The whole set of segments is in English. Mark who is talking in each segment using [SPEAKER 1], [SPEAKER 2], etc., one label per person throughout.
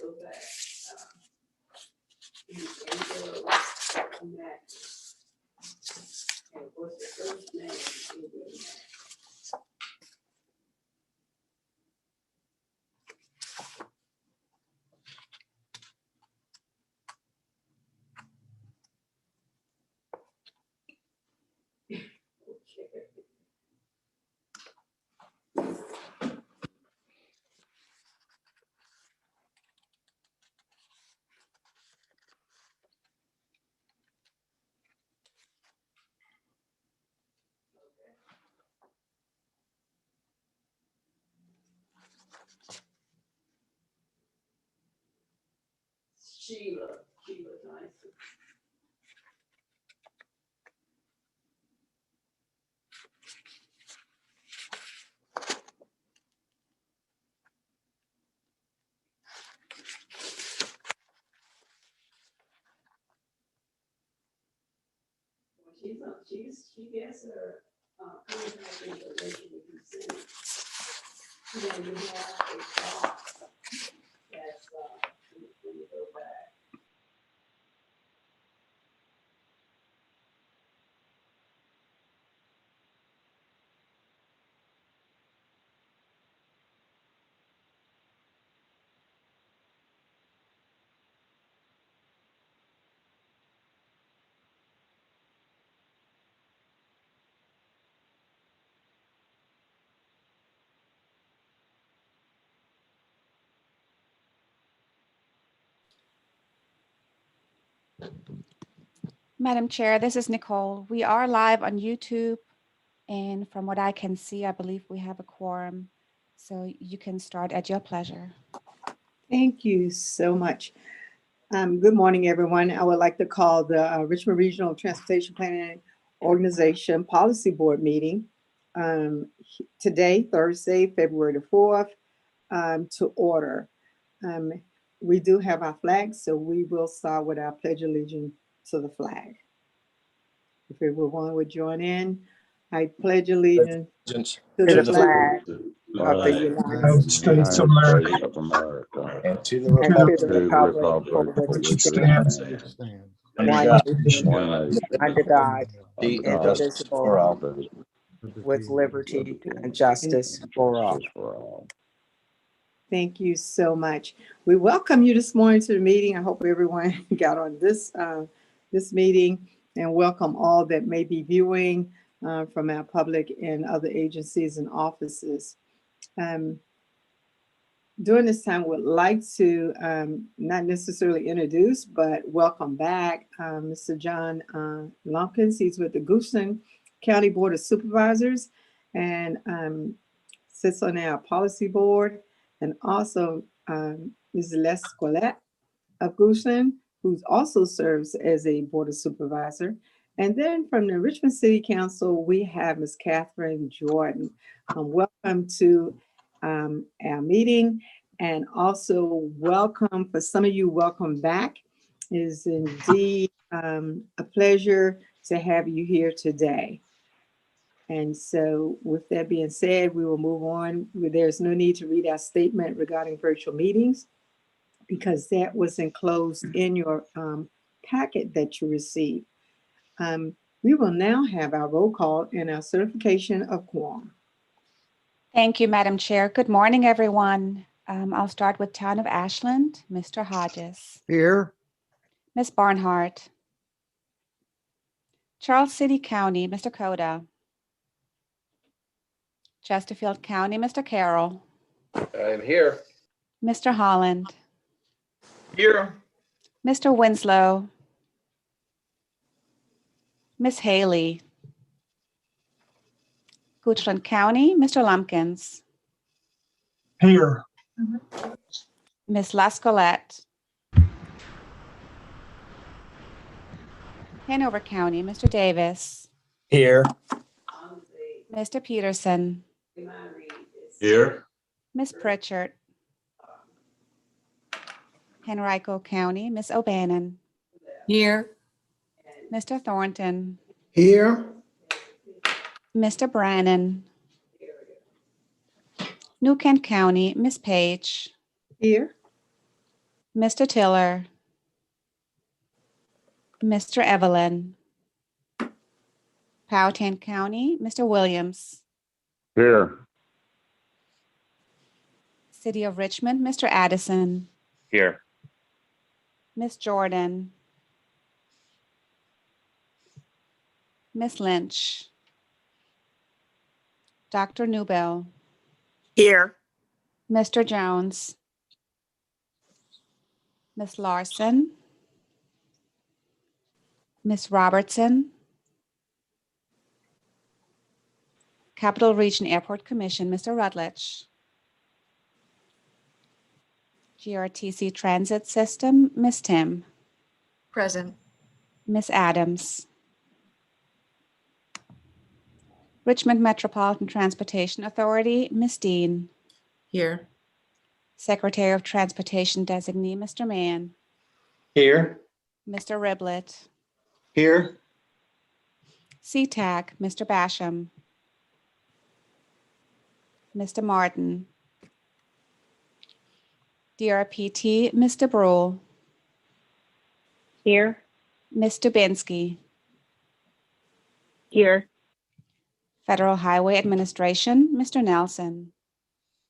[SPEAKER 1] go back. And what's the first name? Sheila Tyson. She gets her contact information if you send it. Then you have a box that's when you go back.
[SPEAKER 2] Madam Chair, this is Nicole. We are live on YouTube, and from what I can see, I believe we have a quorum. So you can start at your pleasure.
[SPEAKER 3] Thank you so much. Good morning, everyone. I would like to call the Richmond Regional Transportation Planning Organization Policy Board meeting today, Thursday, February the 4th, to order. We do have our flag, so we will start with our Pledge of Allegiance to the flag. If everyone would join in, I pledge allegiance to the flag of the United
[SPEAKER 4] States of America,
[SPEAKER 5] and to the
[SPEAKER 3] and to
[SPEAKER 5] republic
[SPEAKER 3] the republic for which it stands, one nation, under God, indivisible,
[SPEAKER 5] for all.
[SPEAKER 3] with liberty and justice for all. Thank you so much. We welcome you this morning to the meeting. I hope everyone got on this meeting, and welcome all that may be viewing from our public and other agencies and offices. During this time, would like to not necessarily introduce, but welcome back Mr. John Lumpkins. He's with the Goochland County Board of Supervisors and sits on our policy board. And also Ms. Les Squillet of Goochland, who also serves as a Board of Supervisor. And then from the Richmond City Council, we have Ms. Catherine Jordan. Welcome to our meeting, and also welcome, for some of you, welcome back. It is indeed a pleasure to have you here today. And so with that being said, we will move on. There's no need to read our statement regarding virtual meetings because that was enclosed in your packet that you received. We will now have our roll call and our certification of quorum.
[SPEAKER 2] Thank you, Madam Chair. Good morning, everyone. I'll start with Town of Ashland, Mr. Hodges.
[SPEAKER 4] Here.
[SPEAKER 2] Ms. Barnhart. Charles City County, Mr. Coda. Chesterfield County, Mr. Carroll.
[SPEAKER 6] I am here.
[SPEAKER 2] Mr. Holland.
[SPEAKER 6] Here.
[SPEAKER 2] Mr. Winslow. Ms. Haley. Goochland County, Mr. Lumpkins.
[SPEAKER 4] Here.
[SPEAKER 2] Ms. Lascolette. Hanover County, Mr. Davis.
[SPEAKER 5] Here.
[SPEAKER 2] Mr. Peterson.
[SPEAKER 6] Here.
[SPEAKER 2] Ms. Pritchard. Henrico County, Ms. O'Bannon.
[SPEAKER 7] Here.
[SPEAKER 2] Mr. Thornton.
[SPEAKER 4] Here.
[SPEAKER 2] Mr. Brannon. New Kent County, Ms. Page.
[SPEAKER 3] Here.
[SPEAKER 2] Mr. Tiller, Mr. Evelyn, Powhatan County, Mr. Williams,
[SPEAKER 4] Here.
[SPEAKER 2] City of Richmond, Mr. Addison,
[SPEAKER 6] Here.
[SPEAKER 2] Miss Jordan, Miss Lynch, Dr. Newbell,
[SPEAKER 5] Here.
[SPEAKER 2] Mr. Jones, Miss Larson, Miss Robertson, Capital Region Airport Commission, Mr. Rutledge, GRTC Transit System, Miss Tim,
[SPEAKER 5] Present.
[SPEAKER 2] Miss Adams, Richmond Metropolitan Transportation Authority, Miss Dean,
[SPEAKER 5] Here.
[SPEAKER 2] Secretary of Transportation Designee, Mr. Mann,
[SPEAKER 6] Here.
[SPEAKER 2] Mr. Riblett,
[SPEAKER 6] Here.
[SPEAKER 2] CTAC, Mr. Basham, Mr. Martin, DRPT, Mr. Brule,
[SPEAKER 5] Here.
[SPEAKER 2] Ms. Dubinsky,
[SPEAKER 5] Here.
[SPEAKER 2] Federal Highway Administration, Mr. Nelson.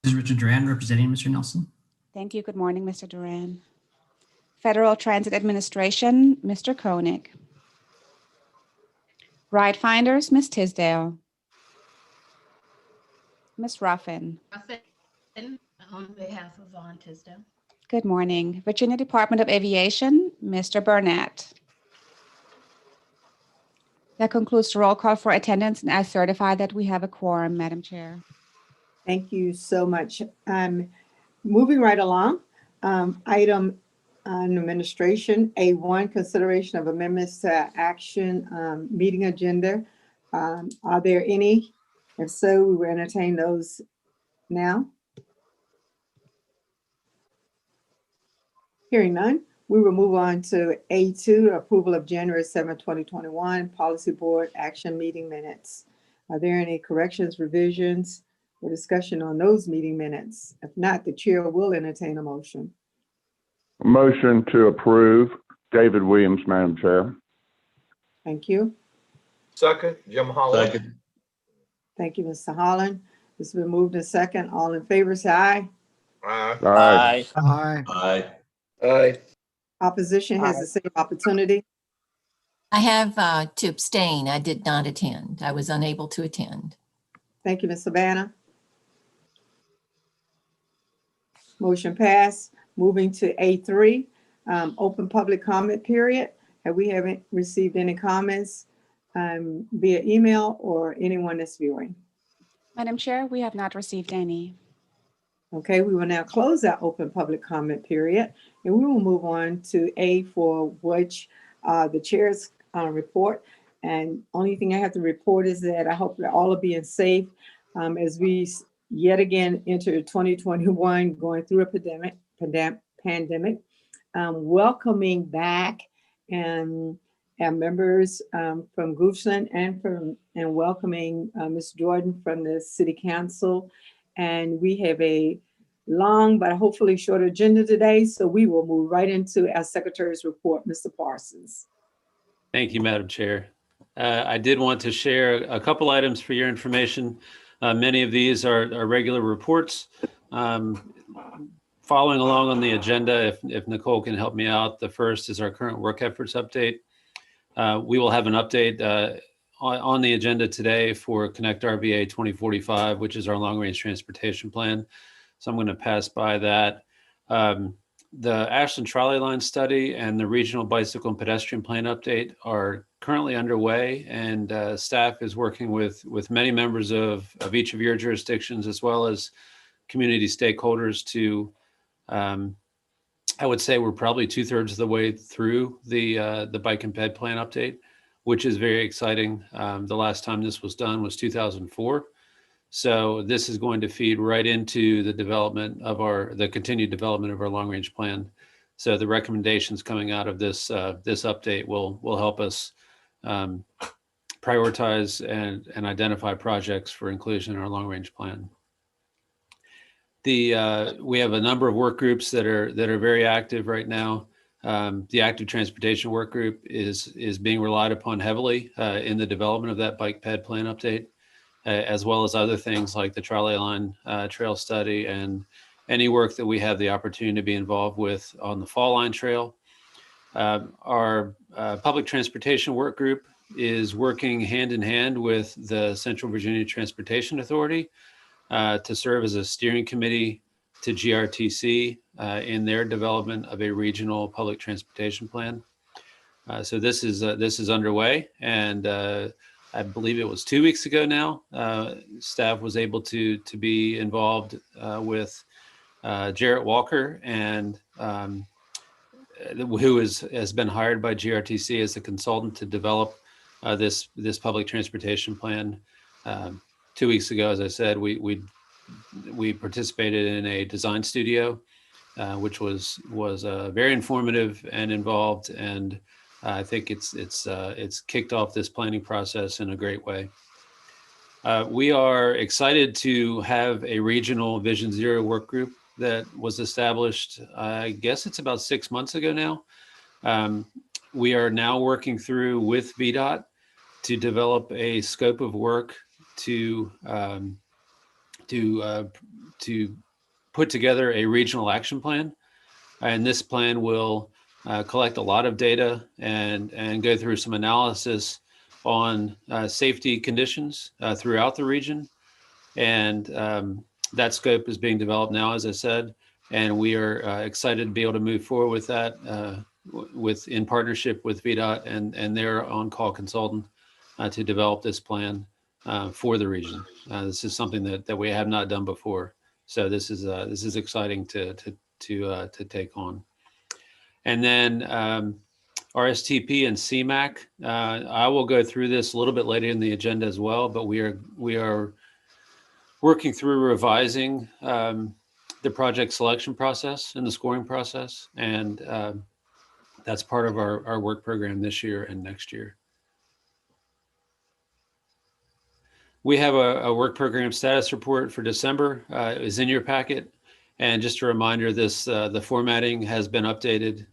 [SPEAKER 7] This is Richard Duran representing Mr. Nelson.
[SPEAKER 2] Thank you. Good morning, Mr. Duran. Federal Transit Administration, Mr. Koenig. Ride Finders, Ms. Tisdale. Ms. Ruffin.
[SPEAKER 8] Ruffin, on behalf of Von Tisdale.
[SPEAKER 2] Good morning. Virginia Department of Aviation, Mr. Burnett. That concludes the roll call for attendance, and I certify that we have a quorum, Madam Chair.
[SPEAKER 3] Thank you so much. Moving right along, item on administration, A1, consideration of amendments to action meeting agenda. Are there any? If so, we will entertain those now. Hearing none, we will move on to A2, approval of January 7, 2021, Policy Board Action Meeting Minutes. Are there any corrections, revisions, or discussion on those meeting minutes? If not, the chair will entertain a motion.
[SPEAKER 4] Motion to approve. David Williams, Madam Chair.
[SPEAKER 3] Thank you.
[SPEAKER 6] Second, Jim Holland.
[SPEAKER 3] Thank you, Mr. Holland. It's been moved in second. All in favor, say aye.
[SPEAKER 4] Aye. Aye.
[SPEAKER 6] Aye. Aye.
[SPEAKER 3] Opposition has the same opportunity.
[SPEAKER 8] I have to abstain. I did not attend. I was unable to attend.
[SPEAKER 3] Thank you, Ms. Savannah. Motion passed. Moving to A3, open public comment period. We haven't received any comments via email or anyone that's viewing.
[SPEAKER 2] Madam Chair, we have not received any.
[SPEAKER 3] Okay, we will now close our open public comment period, and we will move on to A, for which the chair's report. And only thing I have to report is that I hope that all are being safe as we yet again enter 2021, going through a pandemic. Welcoming back and our members from Goochland and welcoming Ms. Jordan from the City Council. And we have a long but hopefully short agenda today, so we will move right into our Secretary's report, Mr. Parsons.
[SPEAKER 9] Thank you, Madam Chair. I did want to share a couple items for your information. Many of these are regular reports. Following along on the agenda, if Nicole can help me out, the first is our current work efforts update. We will have an update on the agenda today for Connect RVA 2045, which is our long-range transportation plan. So I'm going to pass by that. The Ashland Trolley Line study and the Regional Bicycle and Pedestrian Plan update are currently underway, and staff is working with many members of each of your jurisdictions, as well as community stakeholders to, I would say we're probably 2/3 of the way through the Bike and Ped Plan update, which is very exciting. The last time this was done was 2004. So this is going to feed right into the development of the continued development of our long range plan. So the recommendations coming out of this update will help us prioritize and identify projects for inclusion in our long range plan. We have a number of work groups that are very active right now. The active transportation work group is being relied upon heavily in the development of that bike ped plan update, as well as other things like the trolley line trail study and any work that we have the opportunity to be involved with on the Fall Line Trail. Our public transportation work group is working hand in hand with the Central Virginia Transportation Authority to serve as a steering committee to GRTC in their development of a regional public transportation plan. So this is underway, and I believe it was 2 weeks ago now. Staff was able to be involved with Jarrett Walker, and who has been hired by GRTC as a consultant to develop this public transportation plan. 2 weeks ago, as I said, we participated in a design studio, which was very informative and involved, and I think it's kicked off this planning process in a great way. We are excited to have a regional Vision Zero work group that was established, I guess it's about 6 months ago now. We are now working through with VDOT to develop a scope of work to put together a regional action plan. And this plan will collect a lot of data and go through some analysis on safety conditions throughout the region. And that scope is being developed now, as I said, and we are excited to be able to move forward with that in partnership with VDOT and their on-call consultant to develop this plan for the region. This is something that we have not done before, so this is exciting to take on. And then RSTP and CMAC. I will go through this a little bit later in the agenda as well, but we are working through revising the project selection process and the scoring process, and that's part of our work program this year and next year. We have a work program status report for December is in your packet. And just a reminder, the formatting has been updated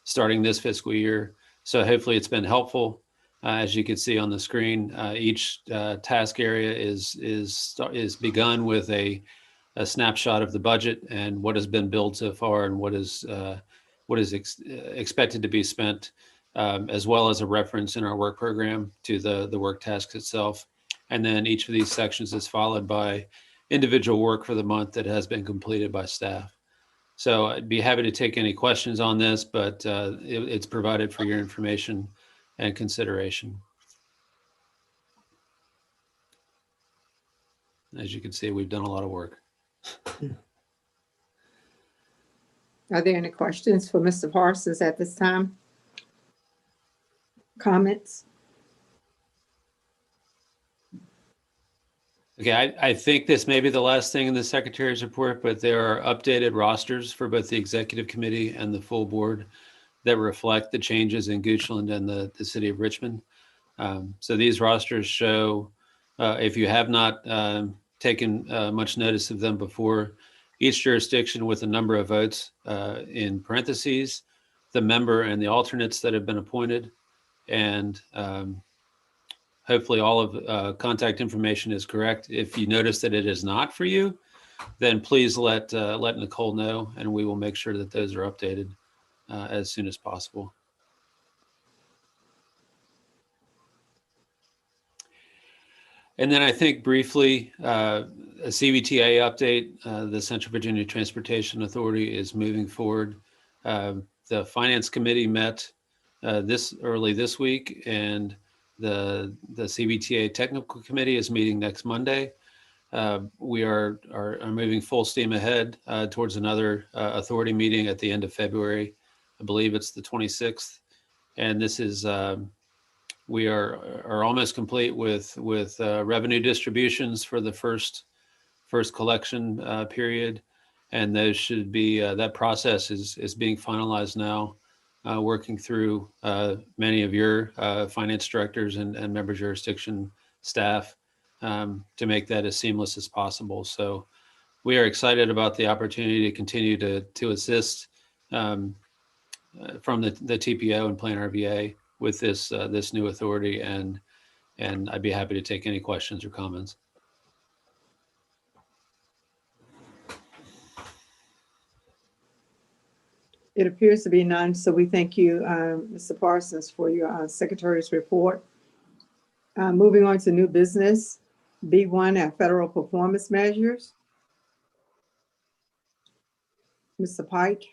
[SPEAKER 9] starting this fiscal year. So hopefully it's been helpful. As you can see on the screen, each task area is begun with a snapshot of the budget and what has been billed so far and what is expected to be spent, as well as a reference in our work program to the work tasks itself. And then each of these sections is followed by individual work for the month that has been completed by staff. So I'd be happy to take any questions on this, but it's provided for your information and consideration. As you can see, we've done a lot of work.
[SPEAKER 3] Are there any questions for Mr. Parsons at this time? Comments?
[SPEAKER 9] Okay, I think this may be the last thing in the Secretary's report, but there are updated rosters for both the Executive Committee and the full board that reflect the changes in Goochland and the City of Richmond. So these rosters show, if you have not taken much notice of them before, each jurisdiction with a number of votes in parentheses, the member and the alternates that have been appointed, and hopefully all of contact information is correct. If you notice that it is not for you, then please let Nicole know, and we will make sure that those are updated as soon as possible. And then I think briefly, a CVTA update, the Central Virginia Transportation Authority is moving forward. The Finance Committee met early this week, and the CVTA Technical Committee is meeting next Monday. We are moving full steam ahead towards another authority meeting at the end of February. I believe it's the 26th. And this is, we are almost complete with revenue distributions for the first collection period. And those should be, that process is being finalized now. Working through many of your finance directors and member jurisdiction staff to make that as seamless as possible. So we are excited about the opportunity to continue to assist from the TPO and Plan RVA with this this new authority, and I'd be happy to take any questions or comments.
[SPEAKER 3] It appears to be none, so we thank you, Mr. Parsons, for your secretary's report. Moving on to new business, B1 at federal performance measures. Mr. Pike,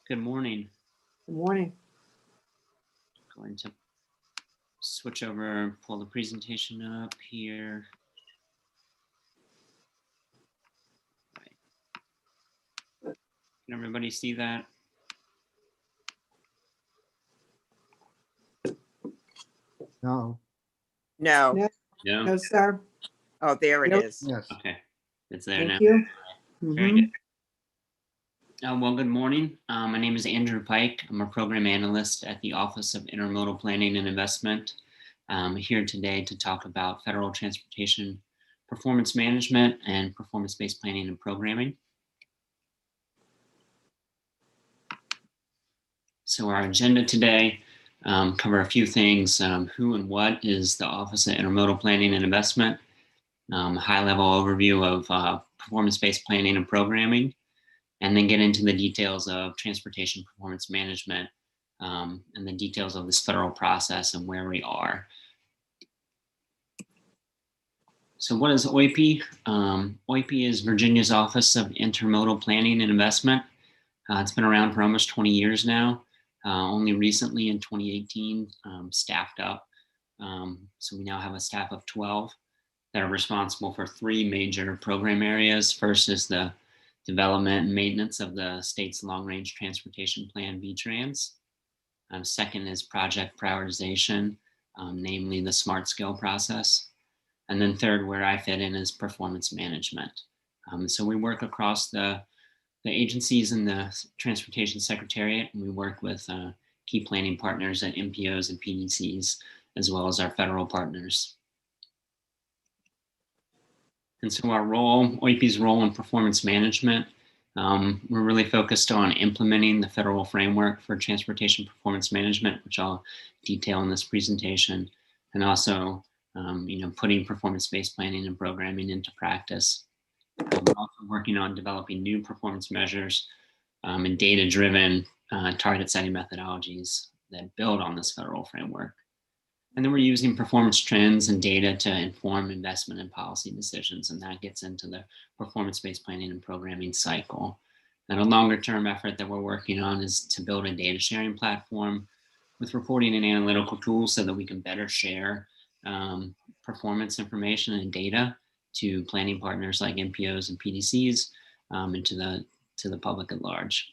[SPEAKER 10] Good morning.
[SPEAKER 3] good morning.
[SPEAKER 10] Going to switch over, pull the presentation up here. Right. Can everybody see that?
[SPEAKER 11] No.
[SPEAKER 5] No.
[SPEAKER 3] No,
[SPEAKER 10] No?
[SPEAKER 3] no, sir.
[SPEAKER 5] Oh, there it
[SPEAKER 3] Nope.
[SPEAKER 5] is.
[SPEAKER 11] Yes.
[SPEAKER 10] Okay, it's there now.
[SPEAKER 3] Thank you.
[SPEAKER 10] Very
[SPEAKER 3] Mhm.
[SPEAKER 10] good. Well, good morning. My name is Andrew Pike. I'm a program analyst at the Office of Intermodal Planning and Investment. I'm here today to talk about federal transportation performance management and performance-based planning and programming. So our agenda today cover a few things. Who and what is the Office of Intermodal Planning and Investment? High-level overview of performance-based planning and programming, and then get into the details of transportation performance management and the details of this federal process and where we are. So what is OIP? OIP is Virginia's Office of Intermodal Planning and Investment. It's been around for almost 20 years now. Only recently in 2018, staffed up. So we now have a staff of 12 that are responsible for 3 major program areas. First is the development and maintenance of the state's long-range transportation plan, VTRANS. Second is project prioritization, namely the smart scale process. And then third, where I fit in, is performance management. So we work across the agencies in the Transportation Secretariat, and we work with key planning partners at MPOs and PDCs, as well as our federal partners. And so our role, OIP's role in performance management, we're really focused on implementing the federal framework for transportation performance management, which I'll detail in this presentation, and also putting performance-based planning and programming into practice. We're also working on developing new performance measures and data-driven target setting methodologies that build on this federal framework. And then we're using performance trends and data to inform investment and policy decisions, and that gets into the performance-based planning and programming cycle. And a longer-term effort that we're working on is to build a data sharing platform with reporting and analytical tools so that we can better share performance information and data to planning partners like MPOs and PDCs and to the public at large.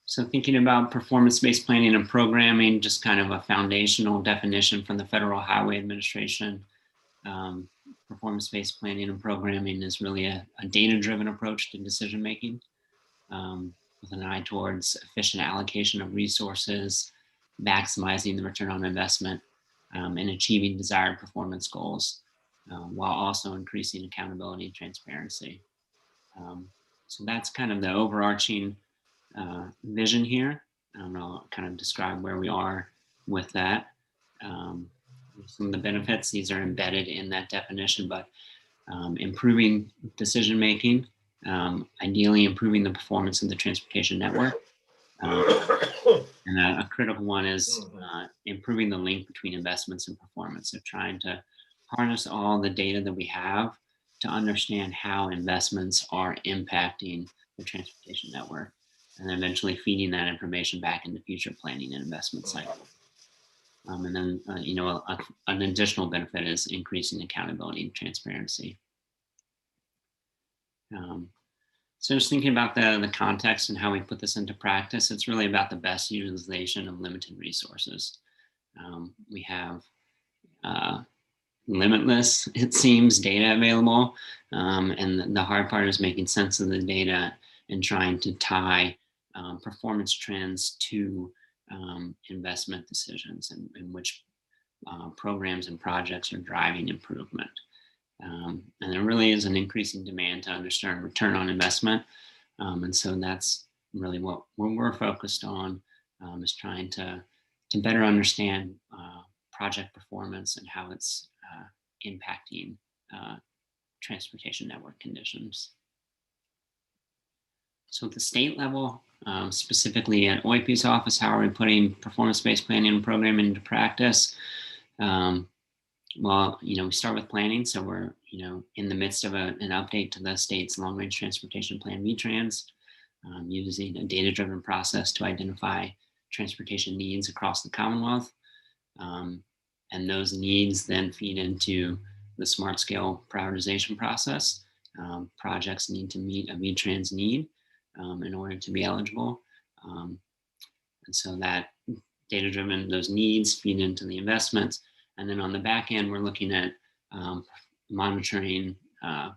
[SPEAKER 10] So thinking about performance-based planning and programming, just kind of a foundational definition from the Federal Highway Administration. Performance-based planning and programming is really a data-driven approach to decision-making with an eye towards efficient allocation of resources, maximizing the return on investment, and achieving desired performance goals, while also increasing accountability and transparency. So that's kind of the overarching vision here. I'll kind of describe where we are with that. Some of the benefits, these are embedded in that definition, but improving decision-making, ideally improving the performance of the transportation network. And a critical one is improving the link between investments and performance. So trying to harness all the data that we have to understand how investments are impacting the transportation network, and eventually feeding that information back into future planning and investment cycle. And then, an additional benefit is increasing accountability and transparency. So just thinking about the context and how we put this into practice, it's really about the best utilization of limited resources. We have limitless, it seems, data available. And the hard part is making sense of the data and trying to tie performance trends to investment decisions and which programs and projects are driving improvement. And there really is an increasing demand to understand return on investment. And so that's really what we're focused on, is trying to better understand project performance and how it's impacting transportation network conditions. So at the state level, specifically at OIP's office, how are we putting performance-based planning and programming into practice? Well, we start with planning. So we're, in the midst of an update to the state's long-range transportation plan, VTrans, using a data-driven process to identify transportation needs across the Commonwealth. And those needs then feed into the smart scale prioritization process. Projects need to meet a VTrans need in order to be eligible. And so that data-driven, those needs feed into the investments. And then on the back end, we're looking at monitoring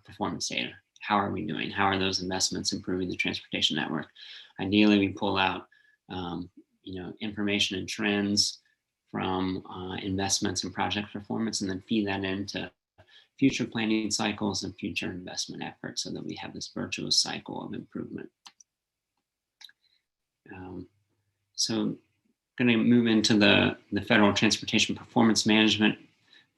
[SPEAKER 10] performance data. How are we doing? How are those investments improving the transportation network? Ideally, we pull out information and trends from investments and project performance, and then feed that into future planning cycles and future investment efforts so that we have this virtuous cycle of improvement. So going to move into the federal transportation performance management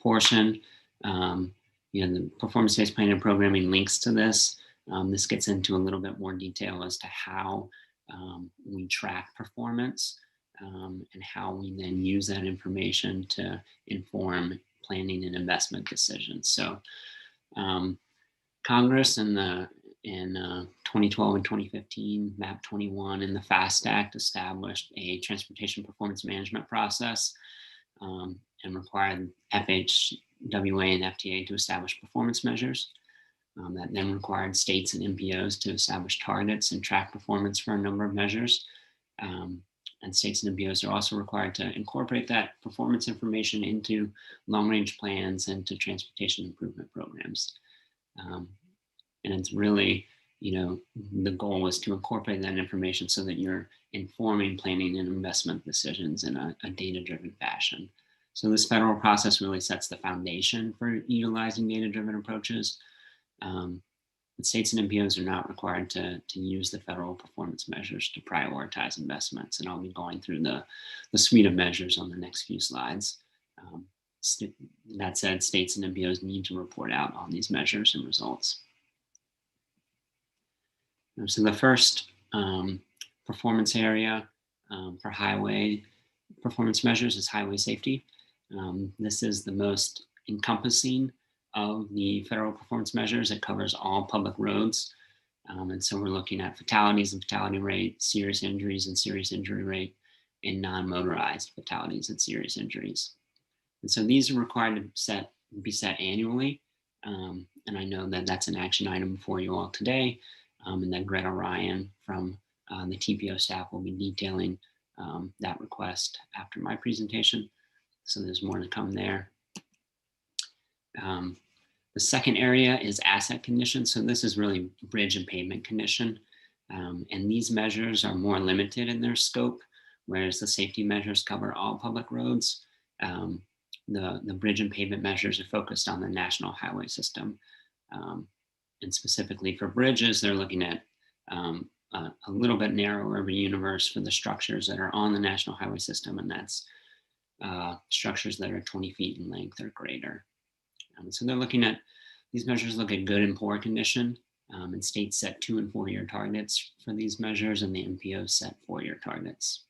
[SPEAKER 10] portion. The performance-based planning and programming links to this. This gets into a little bit more detail as to how we track performance and how we then use that information to inform planning and investment decisions. So Congress in 2012 and 2015, MAP 21 and the FAST Act established a transportation performance management process and required FHWA and FTA to establish performance measures. That then required states and MPOs to establish targets and track performance for a number of measures. And states and MPOs are also required to incorporate that performance information into long-range plans and to transportation improvement programs. And it's really, the goal is to incorporate that information so that you're informing planning and investment decisions in a data-driven fashion. So this federal process really sets the foundation for utilizing data-driven approaches. States and MPOs are not required to use the federal performance measures to prioritize investments. And I'll be going through the suite of measures on the next few slides. That said, states and MPOs need to report out on these measures and results. So the first performance area for highway performance measures is highway safety. This is the most encompassing of the federal performance measures. It covers all public roads. And so we're looking at fatalities and fatality rate, serious injuries and serious injury rate, and non-motorized fatalities and serious injuries. And so these are required to be set annually. And I know that that's an action item for you all today. And then GRETA Ryan from the TPO staff will be detailing that request after my presentation. So there's more to come there. The second area is asset condition. So this is really bridge and pavement condition. And these measures are more limited in their scope, whereas the safety measures cover all public roads. The bridge and pavement measures are focused on the national highway system. And specifically for bridges, they're looking at a little bit narrower of a universe for the structures that are on the national highway system, and that's structures that are 20 feet in length or greater. So they're looking at, these measures look at good and poor condition, and states set 2 and 4 year targets for these measures, and the MPOs set 4 year targets.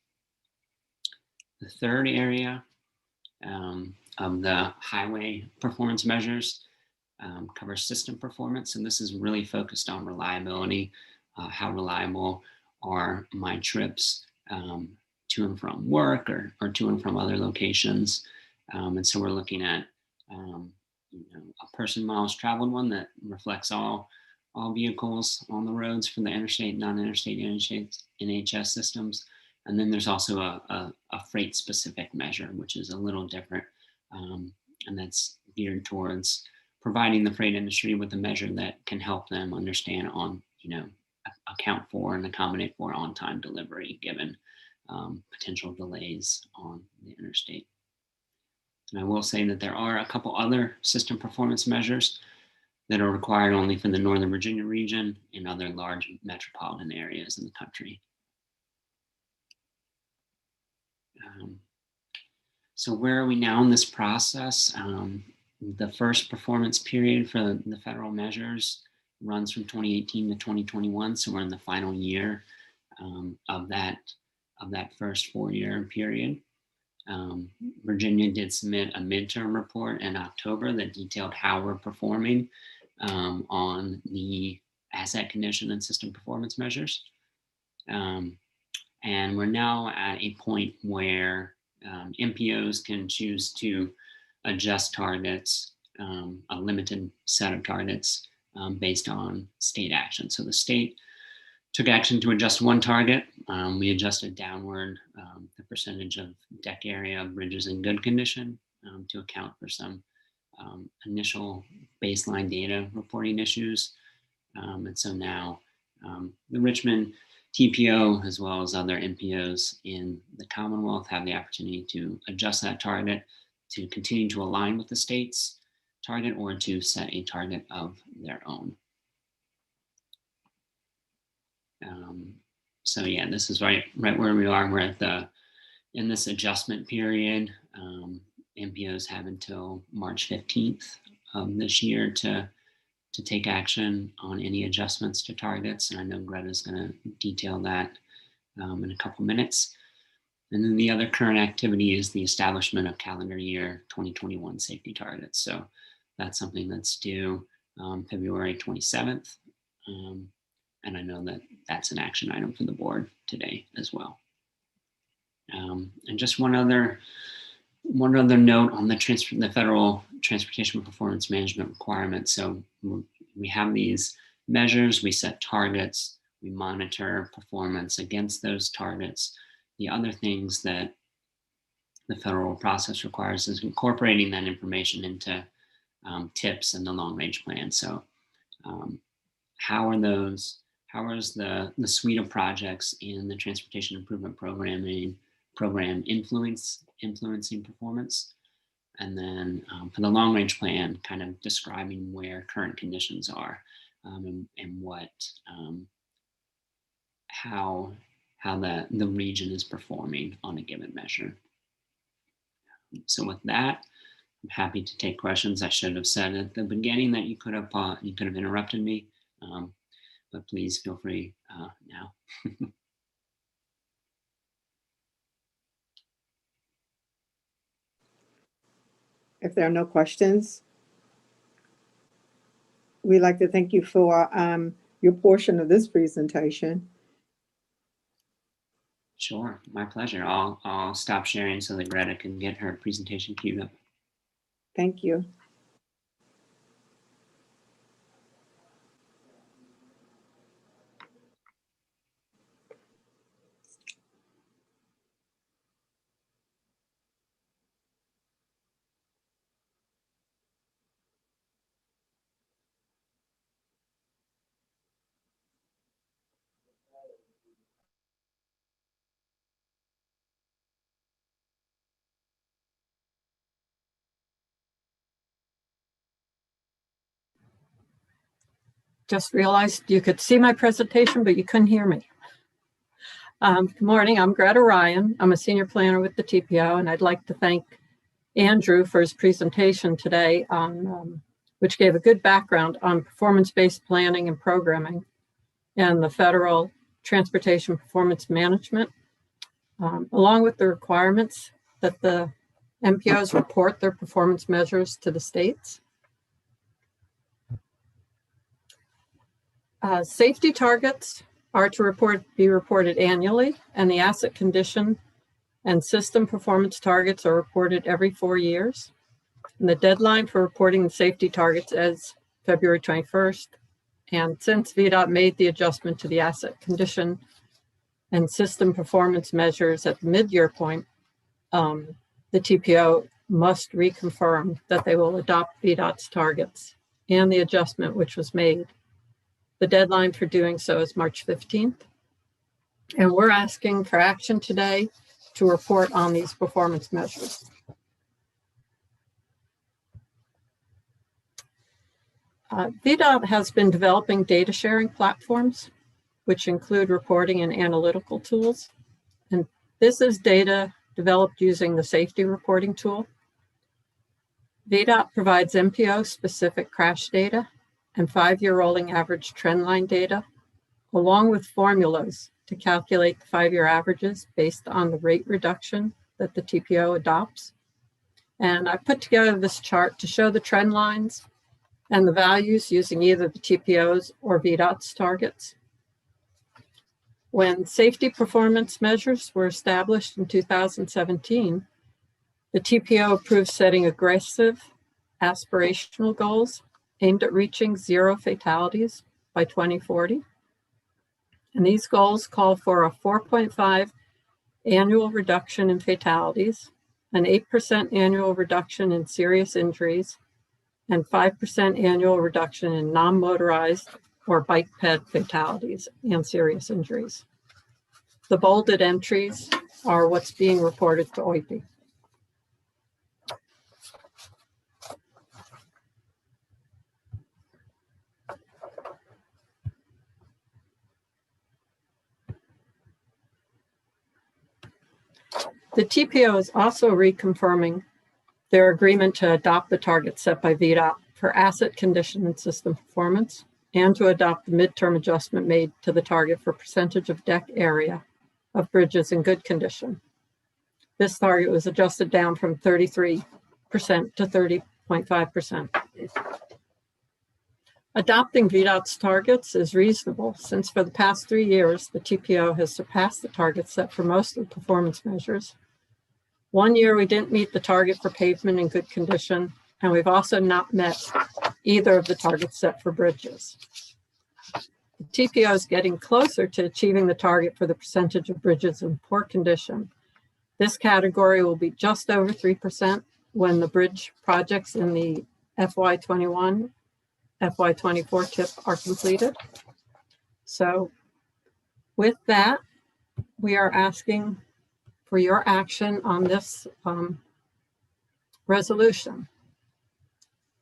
[SPEAKER 10] The third area of the highway performance measures covers system performance, and this is really focused on reliability. How reliable are my trips to and from work or to and from other locations? And so we're looking at a person miles traveled one that reflects all vehicles on the roads for the interstate, non-interstate, NHS systems. And then there's also a freight specific measure, which is a little different. And that's geared towards providing the freight industry with a measure that can help them understand account for and accommodate for on-time delivery given potential delays on the interstate. And I will say that there are a couple other system performance measures. that are required only for the Northern Virginia region and other large metropolitan areas in the country. So where are we now in this process? The first performance period for the federal measures runs from 2018 to 2021. So we're in the final year of that first 4-year period. Virginia did submit a midterm report in October that detailed how we're performing on the asset condition and system performance measures. And we're now at a point where MPOs can choose to adjust targets, a limited set of targets based on state action. So the state took action to adjust one target. We adjusted downward the percentage of deck area of bridges in good condition to account for some initial baseline data reporting issues. And so now the Richmond TPO, as well as other MPOs in the Commonwealth, have the opportunity to adjust that target to continue to align with the state's target or to set a target of their own. So yeah, this is right where we are. We're at in this adjustment period. MPOs have until March 15th of this year to take action on any adjustments to targets. And I know GRETA is going to detail that in a couple minutes. And then the other current activity is the establishment of calendar year 2021 safety targets. So that's something that's due February 27th. And I know that that's an action item for the board today as well. And just one other note on the federal transportation performance management requirements. So we have these measures, we set targets, we monitor performance against those targets. The other things that the federal process requires is incorporating that information into tips and the long range plan. So how is the suite of projects in the transportation improvement program influencing performance? And then for the long range plan, kind of describing where current conditions are and what how the region is performing on a given measure. So with that, I'm happy to take questions. I should have said at the beginning that you could have interrupted me, but please feel free now.
[SPEAKER 3] If there are no questions, we'd like to thank you for your portion of this presentation.
[SPEAKER 10] Sure, my pleasure. I'll stop sharing so that GRETA can get her presentation queued up.
[SPEAKER 3] Thank you.
[SPEAKER 12] Just realized you could see my presentation, but you couldn't hear me. Good morning, I'm Greta Ryan. I'm a senior planner with the TPO, and I'd like to thank Andrew for his presentation today on which gave a good background on performance-based planning and programming and the federal transportation performance management, along with the requirements that the MPOs report their performance measures to the states. Safety targets are to be reported annually, and the asset condition and system performance targets are reported every 4 years. And the deadline for reporting the safety targets is February 21st. And since VDOT made the adjustment to the asset condition and system performance measures at the mid-year point, the TPO must reconfirm that they will adopt VDOT's targets and the adjustment which was made. The deadline for doing so is March 15th. And we're asking for action today to report on these performance measures. VDOT has been developing data sharing platforms, which include reporting and analytical tools. And this is data developed using the safety reporting tool. VDOT provides MPO-specific crash data and 5-year rolling average trendline data, along with formulas to calculate the 5-year averages based on the rate reduction that the TPO adopts. And I put together this chart to show the trend lines and the values using either the TPO's or VDOT's targets. When safety performance measures were established in 2017, the TPO approved setting aggressive aspirational goals aimed at reaching 0 fatalities by 2040. And these goals call for a 4.5 annual reduction in fatalities, an 8% annual reduction in serious injuries, and 5% annual reduction in non-motorized or bike-ped fatalities and serious injuries. The bolded entries are what's being reported to OIPI. The TPO is also reconfirming their agreement to adopt the targets set by VDOT for asset condition and system performance, and to adopt the midterm adjustment made to the target for percentage of deck area of bridges in good condition. This target was adjusted down from 33% to 30.5%. Adopting VDOT's targets is reasonable, since for the past 3 years, the TPO has surpassed the targets set for most of the performance measures. 1 year, we didn't meet the target for pavement in good condition, and we've also not met either of the targets set for bridges. The TPO is getting closer to achieving the target for the percentage of bridges in poor condition. This category will be just over 3% when the bridge projects in the FY21, FY24 TIP are completed. So with that, we are asking for your action on this resolution.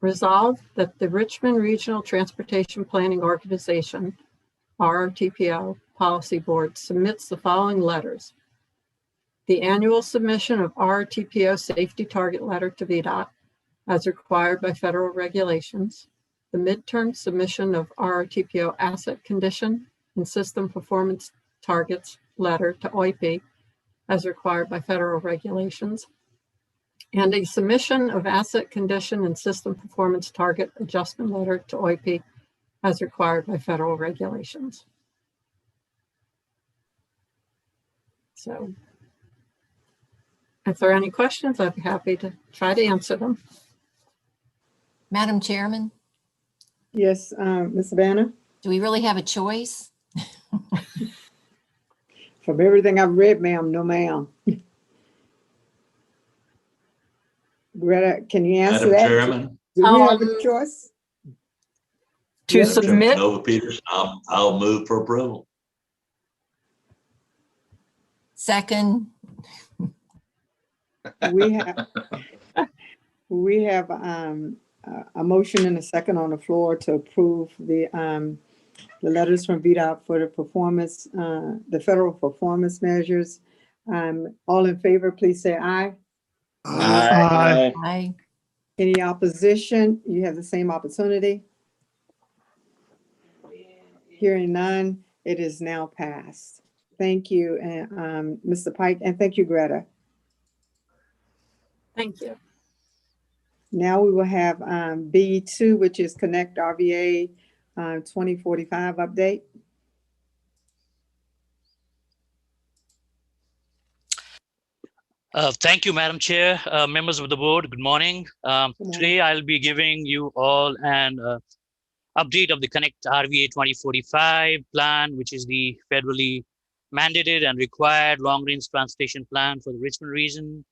[SPEAKER 12] Resolve that the Richmond Regional Transportation Planning Organization, RRTPO Policy Board, submits the following letters. The annual submission of RRTPO Safety Target Letter to VDOT as required by federal regulations, the midterm submission of RRTPO Asset Condition and System Performance Targets Letter to OIPI as required by federal regulations, and a submission of Asset Condition and System Performance Target Adjustment Letter to OIPI as required by federal regulations. So if there are any questions, I'd be happy to try to answer them.
[SPEAKER 8] Madam Chairman,
[SPEAKER 3] Yes, Ms. Savannah?
[SPEAKER 8] do we really have a choice?
[SPEAKER 3] From everything I've read, ma'am, no ma'am. Greta, can you answer that?
[SPEAKER 13] Madam Chairman,
[SPEAKER 3] Do we have a choice?
[SPEAKER 12] To
[SPEAKER 3] Yes,
[SPEAKER 12] submit,
[SPEAKER 13] Nova Peters, I'll move for approval.
[SPEAKER 8] Second.
[SPEAKER 3] We have a motion and a second on the floor to approve the letters from VDOT for the performance, the federal performance measures. All in favor, please say aye.
[SPEAKER 13] Aye.
[SPEAKER 8] Aye.
[SPEAKER 3] Any opposition? You have the same opportunity. Hearing none, it is now passed. Thank you, and Mr. Pike, and thank you, Greta.
[SPEAKER 12] thank you.
[SPEAKER 3] Now we will have B2, which is Connect RVA 2045 update.
[SPEAKER 14] Thank you, Madam Chair, members of the board, good morning. Today I'll be giving you all an update of the Connect RVA 2045 plan, which is the federally mandated and required long-range transportation plan for the Richmond region,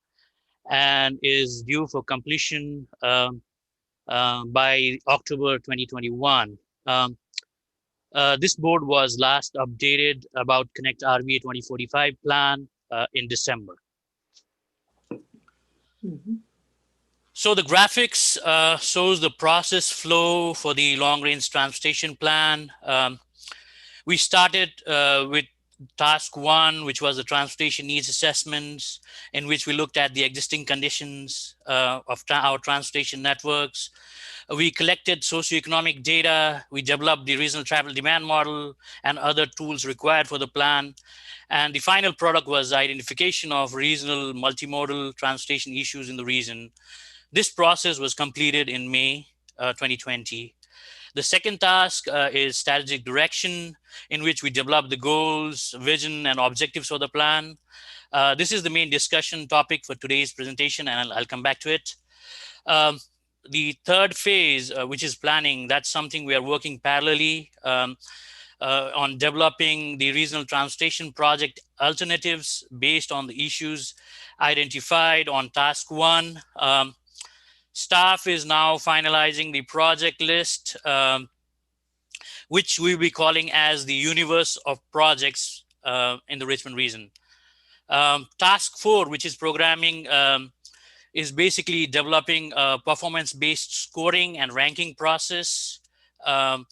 [SPEAKER 14] and is due for completion by October 2021. This board was last updated about Connect RVA 2045 plan in December. So the graphics shows the process flow for the long-range transportation plan. We started with task 1, which was the transportation needs assessments, in which we looked at the existing conditions of our transportation networks. We collected socioeconomic data. We developed the regional travel demand model and other tools required for the plan. And the final product was identification of regional multimodal transportation issues in the region. This process was completed in May 2020. The second task is strategic direction, in which we develop the goals, vision, and objectives for the plan. This is the main discussion topic for today's presentation, and I'll come back to it. The third phase, which is planning, that's something we are working parallelly on developing the regional transportation project alternatives based on the issues identified on task 1. Staff is now finalizing the project list, which we'll be calling as the universe of projects in the Richmond region. Task 4, which is programming, is basically developing a performance-based scoring and ranking process to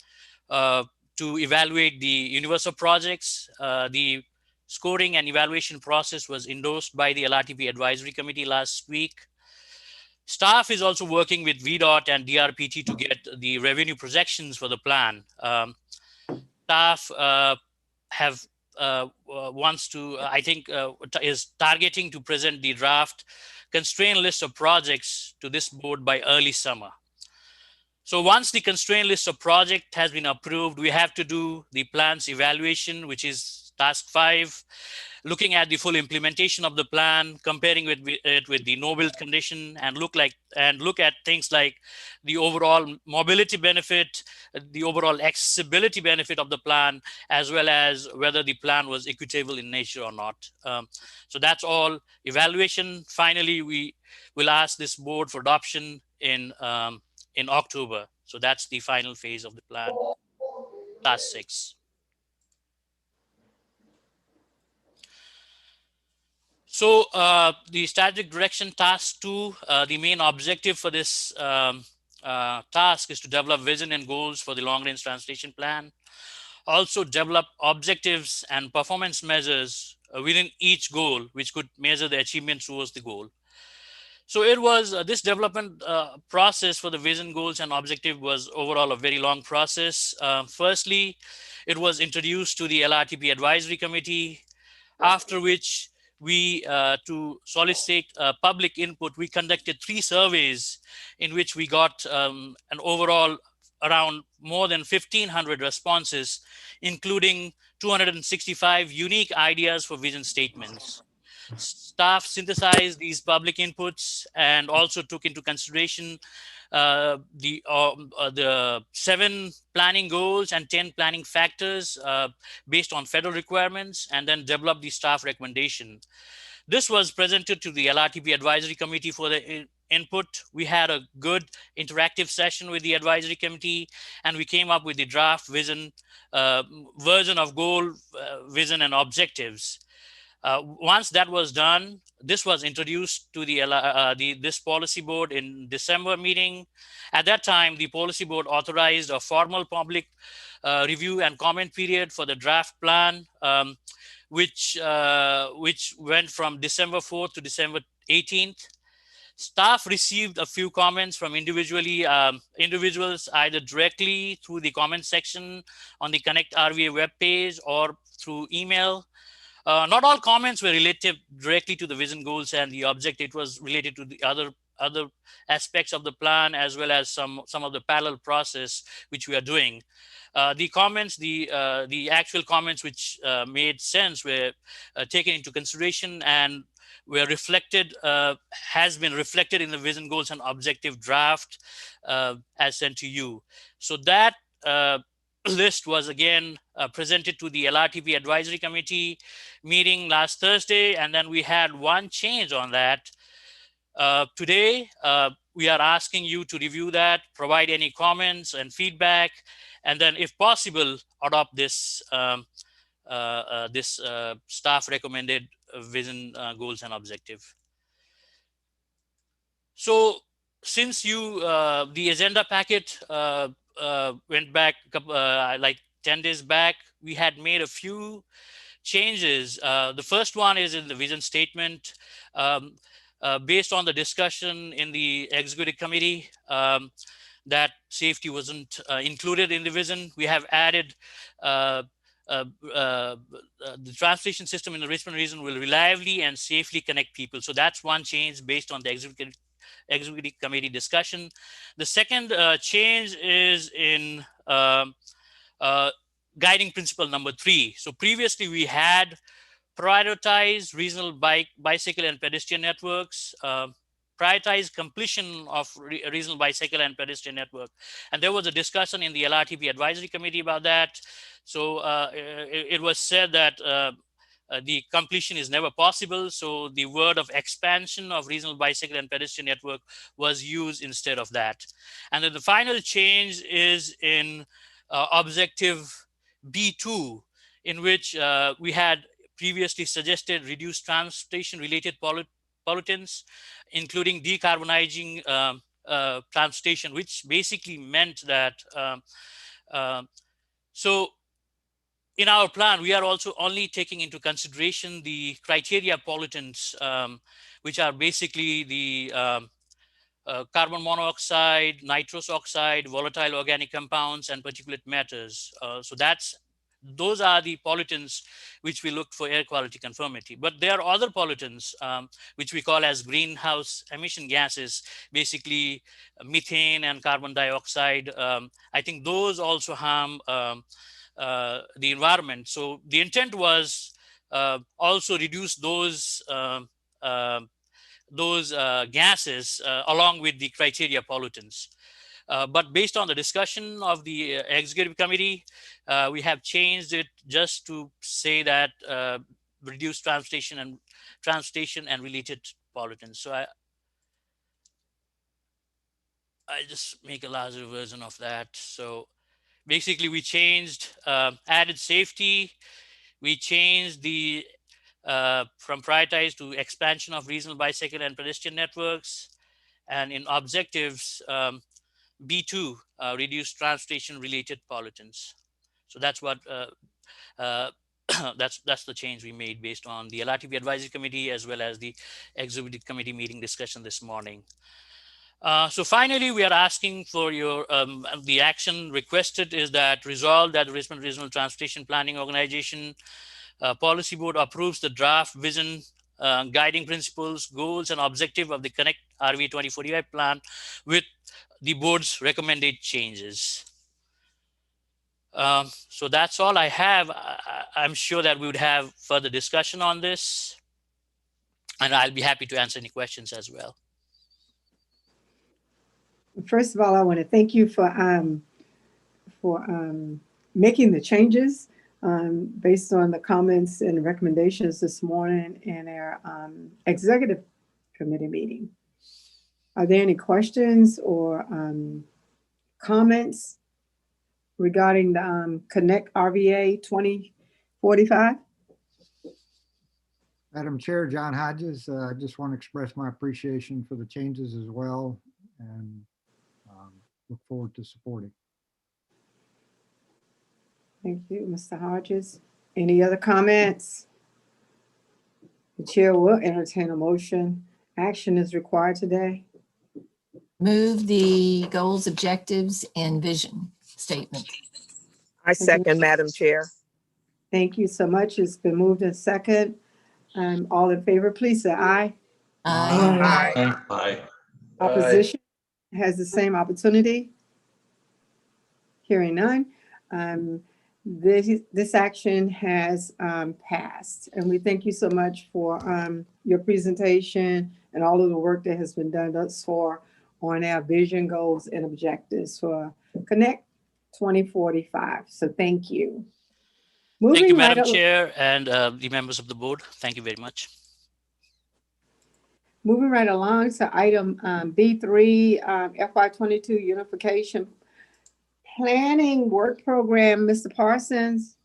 [SPEAKER 14] evaluate the universe of projects. The scoring and evaluation process was endorsed by the LRTP Advisory Committee last week. Staff is also working with VDOT and DRPT to get the revenue projections for the plan. Staff have wants to, I think, is targeting to present the draft constraint list of projects to this board by early summer. So once the constraint list of project has been approved, we have to do the plan's evaluation, which is task 5, looking at the full implementation of the plan, comparing it with the no build condition, and look at things like the overall mobility benefit, the overall accessibility benefit of the plan, as well as whether the plan was equitable in nature or not. So that's all evaluation. Finally, we will ask this board for adoption in October. So that's the final phase of the plan, task 6. So the strategic direction task 2, the main objective for this task is to develop vision and goals for the long range transportation plan. Also develop objectives and performance measures within each goal, which could measure the achievement towards the goal. So it was this development process for the vision, goals, and objective was overall a very long process. Firstly, it was introduced to the LRTP Advisory Committee, after which we, to solicit public input, we conducted 3 surveys in which we got an overall around more than 1,500 responses, including 265 unique ideas for vision statements. Staff synthesized these public inputs and also took into consideration the 7 planning goals and 10 planning factors based on federal requirements, and then developed the staff recommendation. This was presented to the LRTP Advisory Committee for the input. We had a good interactive session with the advisory committee, and we came up with the draft vision version of goal, vision, and objectives. Once that was done, this was introduced to this policy board in December meeting. At that time, the policy board authorized a formal public review and comment period for the draft plan, which went from December 4th to December 18th. Staff received a few comments from individuals either directly through the comment section on the Connect RVA webpage or through email. Not all comments were related directly to the vision, goals, and the object. It was related to the other aspects of the plan, as well as some of the parallel process which we are doing. The comments, the actual comments which made sense were taken into consideration and were reflected, has been reflected in the vision, goals, and objective draft as sent to you. So that list was again presented to the LRTP Advisory Committee meeting last Thursday, and then we had one change on that. Today, we are asking you to review that, provide any comments and feedback, and then if possible, adopt this staff recommended vision, goals, and objective. So since the agenda packet went back like 10 days back, we had made a few changes. The first one is in the vision statement. Based on the discussion in the executive committee, that safety wasn't included in the vision. We have added the transportation system in the Richmond region will reliably and safely connect people. So that's one change based on the executive committee discussion. The second change is in guiding principle number 3. So previously we had prioritized regional bicycle and pedestrian networks, prioritize completion of regional bicycle and pedestrian network. And there was a discussion in the LRTP advisory committee about that. So it was said that the completion is never possible. So the word of expansion of regional bicycle and pedestrian network was used instead of that. And then the final change is in objective B2, in which we had previously suggested reduced transportation related pollutants, including decarbonizing transportation, which basically meant that so in our plan, we are also only taking into consideration the criteria pollutants, which are basically the carbon monoxide, nitrous oxide, volatile organic compounds, and particulate matters. So those are the pollutants which we look for air quality conformity. But there are other pollutants which we call as greenhouse emission gases, basically methane and carbon dioxide. I think those also harm the environment. So the intent was also reduce those gases along with the criteria pollutants. But based on the discussion of the executive committee, we have changed it just to say that reduce transportation and related pollutants. So I just make a larger version of that. So basically we changed, added safety. We changed the from prioritize to expansion of regional bicycle and pedestrian networks. And in objectives, B2, reduce transportation related pollutants. So that's what that's the change we made based on the LRTP advisory committee as well as the executive committee meeting discussion this morning. So finally, we are asking for your the action requested is that resolve that the Richmond Regional Transportation Planning Organization Policy Board approves the draft vision, guiding principles, goals, and objective of the Connect RVA 2045 plan with the board's recommended changes. So that's all I have. I'm sure that we would have further discussion on this, and I'll be happy to answer any questions as well.
[SPEAKER 3] First of all, I want to thank you for making the changes based on the comments and recommendations this morning in our executive committee meeting. Are there any questions or comments regarding the Connect RVA 2045?
[SPEAKER 11] Madam Chair, John Hodges, I just want to express my appreciation for the changes as well, and look forward to supporting.
[SPEAKER 3] Thank you, Mr. Hodges. Any other comments? The chair will entertain a motion. Action is required today.
[SPEAKER 8] Move the goals, objectives, and vision statement.
[SPEAKER 5] I second, Madam Chair.
[SPEAKER 3] Thank you so much. It's been moved in second. All in favor, please say aye.
[SPEAKER 8] Aye.
[SPEAKER 13] Aye. Aye.
[SPEAKER 3] Opposition has the same opportunity. Hearing none. This action has passed, and we thank you so much for your presentation and all of the work that has been done thus far on our vision, goals, and objectives for Connect 2045. So thank you.
[SPEAKER 14] Thank you, Madam Chair, and the members of the board. Thank you very much.
[SPEAKER 3] Moving right along to item B3, FY22 Unification Planning Work Program, Mr. Parsons.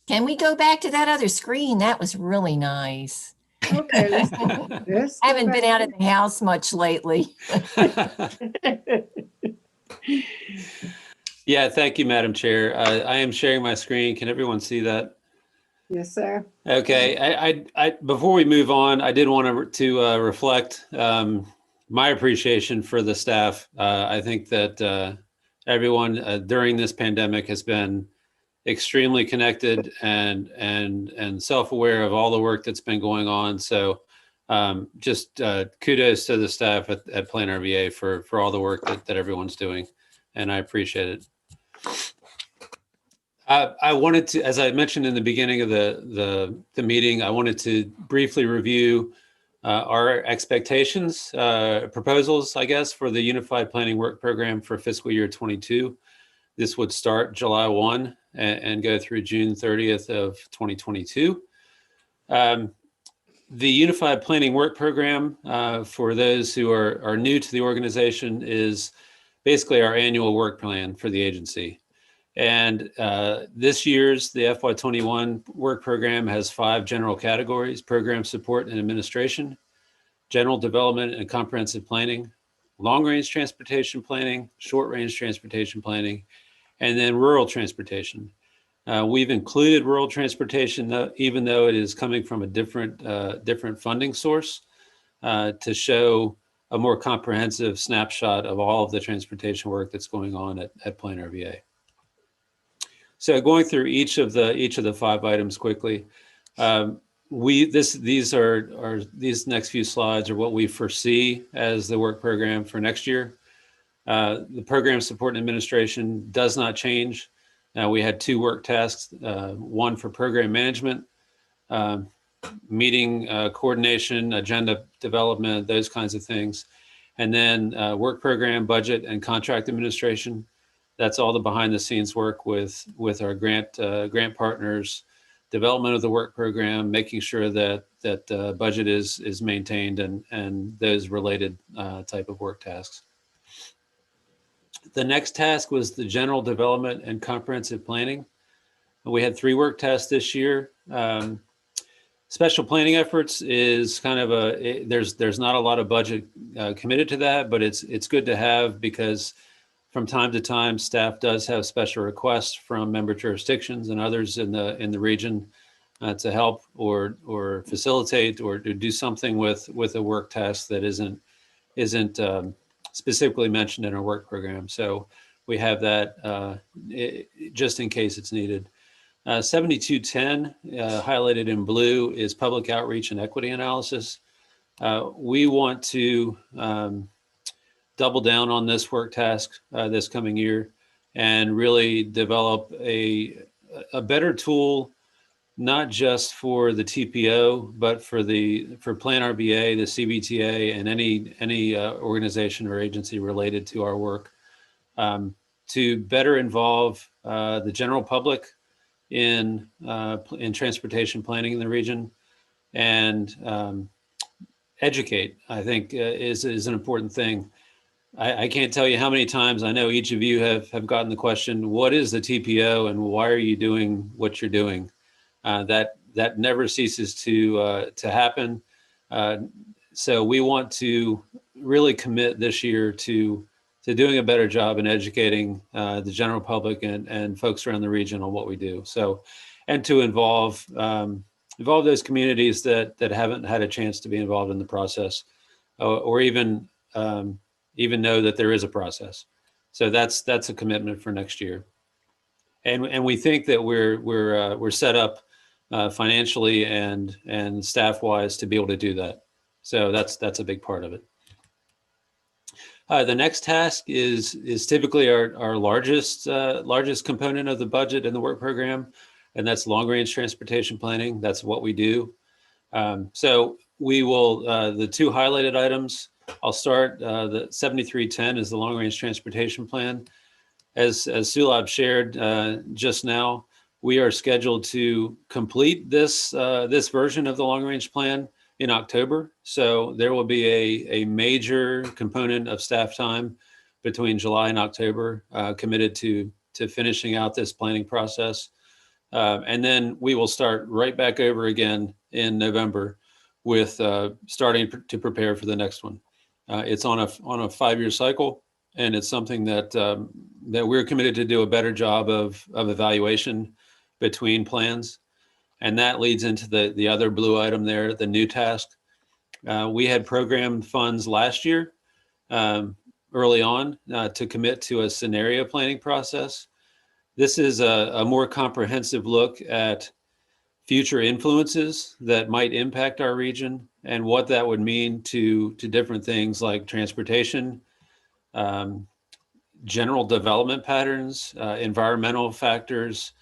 [SPEAKER 8] Can we go back to that other screen? That was really nice.
[SPEAKER 3] Okay, let's
[SPEAKER 8] I haven't been out of the house much lately.
[SPEAKER 9] Yeah, thank you, Madam Chair. I am sharing my screen. Can everyone see that?
[SPEAKER 3] Yes, sir.
[SPEAKER 9] Okay, I before we move on, I did want to reflect my appreciation for the staff. I think that everyone during this pandemic has been extremely connected and self-aware of all the work that's been going on. So just kudos to the staff at Plan RVA for all the work that everyone's doing, and I appreciate it. I wanted to, as I mentioned in the beginning of the meeting, I wanted to briefly review our expectations, proposals, I guess, for the Unified Planning Work Program for fiscal year 22. This would start July 1 and go through June 30th of 2022. The Unified Planning Work Program, for those who are new to the organization, is basically our annual work plan for the agency. And this year's, the FY21 work program has 5 general categories: program support and administration, general development and comprehensive planning, long-range transportation planning, short-range transportation planning, and then rural transportation. We've included rural transportation, even though it is coming from a different funding source, to show a more comprehensive snapshot of all of the transportation work that's going on at Plan RVA. So going through each of the 5 items quickly, these next few slides are what we foresee as the work program for next year. The program support and administration does not change. We had 2 work tasks, one for program management, meeting coordination, agenda development, those kinds of things, and then work program, budget, and contract administration. That's all the behind the scenes work with our grant partners, development of the work program, making sure that budget is maintained, and those related type of work tasks. The next task was the general development and comprehensive planning. We had 3 work tasks this year. Special planning efforts is kind of there's not a lot of budget committed to that, but it's good to have, because from time to time, staff does have special requests from member jurisdictions and others in the region to help or facilitate or to do something with a work task that isn't specifically mentioned in our work program. So we have that just in case it's needed. 7210, highlighted in blue, is public outreach and equity analysis. We want to double down on this work task this coming year and really develop a better tool, not just for the TPO, but for Plan RVA, the CBTA, and any organization or agency related to our work, to better involve the general public in transportation planning in the region, and educate, I think, is an important thing. I can't tell you how many times I know each of you have gotten the question, what is the TPO and why are you doing what you're doing? That never ceases to happen. So we want to really commit this year to doing a better job in educating the general public and folks around the region on what we do. So, and to involve those communities that haven't had a chance to be involved in the process, or even know that there is a process. So that's a commitment for next year. And we think that we're set up financially and staff-wise to be able to do that. So that's a big part of it. The next task is typically our largest component of the budget in the work program, and that's long-range transportation planning. That's what we do. So we will, the 2 highlighted items, I'll start. The 7310 is the long-range transportation plan. As Sulab shared just now, we are scheduled to complete this version of the long-range plan in October. So there will be a major component of staff time between July and October committed to finishing out this planning process. And then we will start right back over again in November with starting to prepare for the next one. It's on a 5-year cycle, and it's something that that we're committed to do a better job of evaluation between plans. And that leads into the other blue item there, the new task. We had programmed funds last year early on to commit to a scenario planning process. This is a more comprehensive look at future influences that might impact our region and what that would mean to different things like transportation, general development patterns, environmental factors,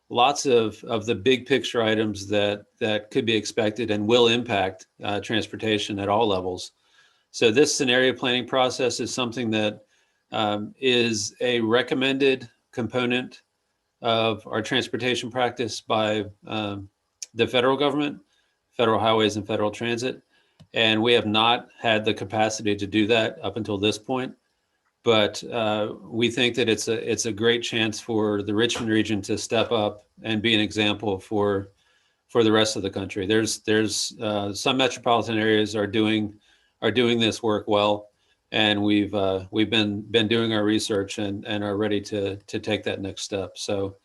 [SPEAKER 9] lots of the big picture items that could be expected and will impact transportation at all levels. So this scenario planning process is something that is a recommended component of our transportation practice by the federal government, federal highways and federal transit. And we have not had the capacity to do that up until this point. But we think that it's a great chance for the Richmond region to step up and be an example for the rest of the country. There's some metropolitan areas are doing this work well, and we've been doing our research and are ready to take that next step. So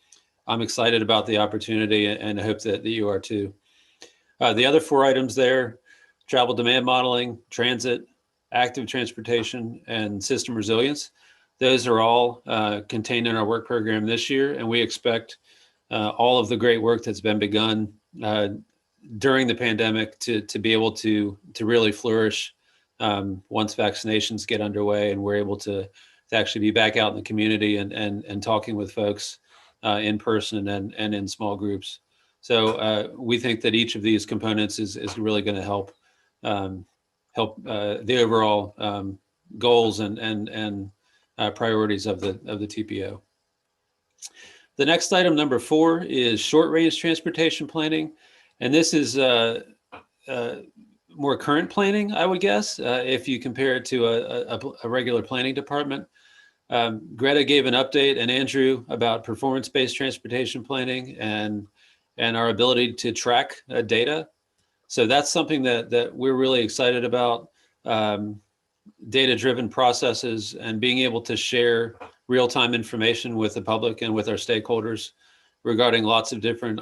[SPEAKER 9] I'm excited about the opportunity, and I hope that you are too. The other 4 items there: travel demand modeling, transit, active transportation, and system resilience. Those are all contained in our work program this year, and we expect all of the great work that's been begun during the pandemic to be able to really flourish once vaccinations get underway and we're able to actually be back out in the community and talking with folks in person and in small groups. So we think that each of these components is really going to help the overall goals and priorities of the TPO. The next item, number 4, is short range transportation planning, and this is more current planning, I would guess, if you compare it to a regular planning department. GRETA gave an update, and Andrew, about performance-based transportation planning and our ability to track data. So that's something that we're really excited about, data-driven processes and being able to share real-time information with the public and with our stakeholders regarding lots of different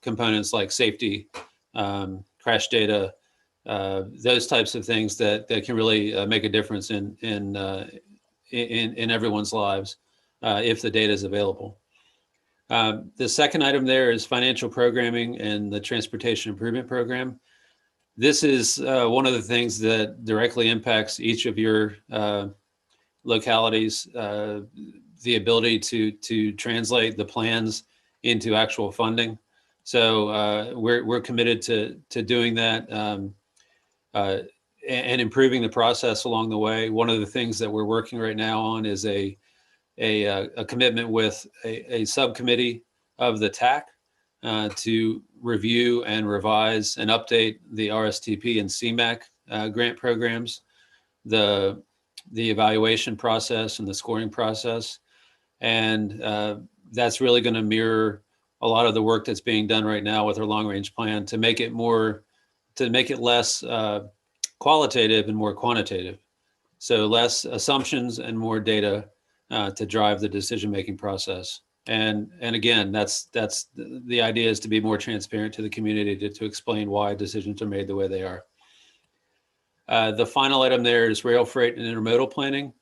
[SPEAKER 9] components like safety, crash data, those types of things that can really make a difference in everyone's lives if the data is available. The second item there is financial programming and the Transportation Improvement Program. This is one of the things that directly impacts each of your localities, the ability to translate the plans into actual funding. So we're committed to doing that and improving the process along the way. One of the things that we're working right now on is a commitment with a subcommittee of the TAC to review and revise and update the RSTP and CMAQ grant programs, the evaluation process and the scoring process. And that's really going to mirror a lot of the work that's being done right now with our long range plan to make it less qualitative and more quantitative. So less assumptions and more data to drive the decision-making process. And again, that's the idea, is to be more transparent to the community, to explain why decisions are made the way they are. The final item there is rail freight and intermodal planning.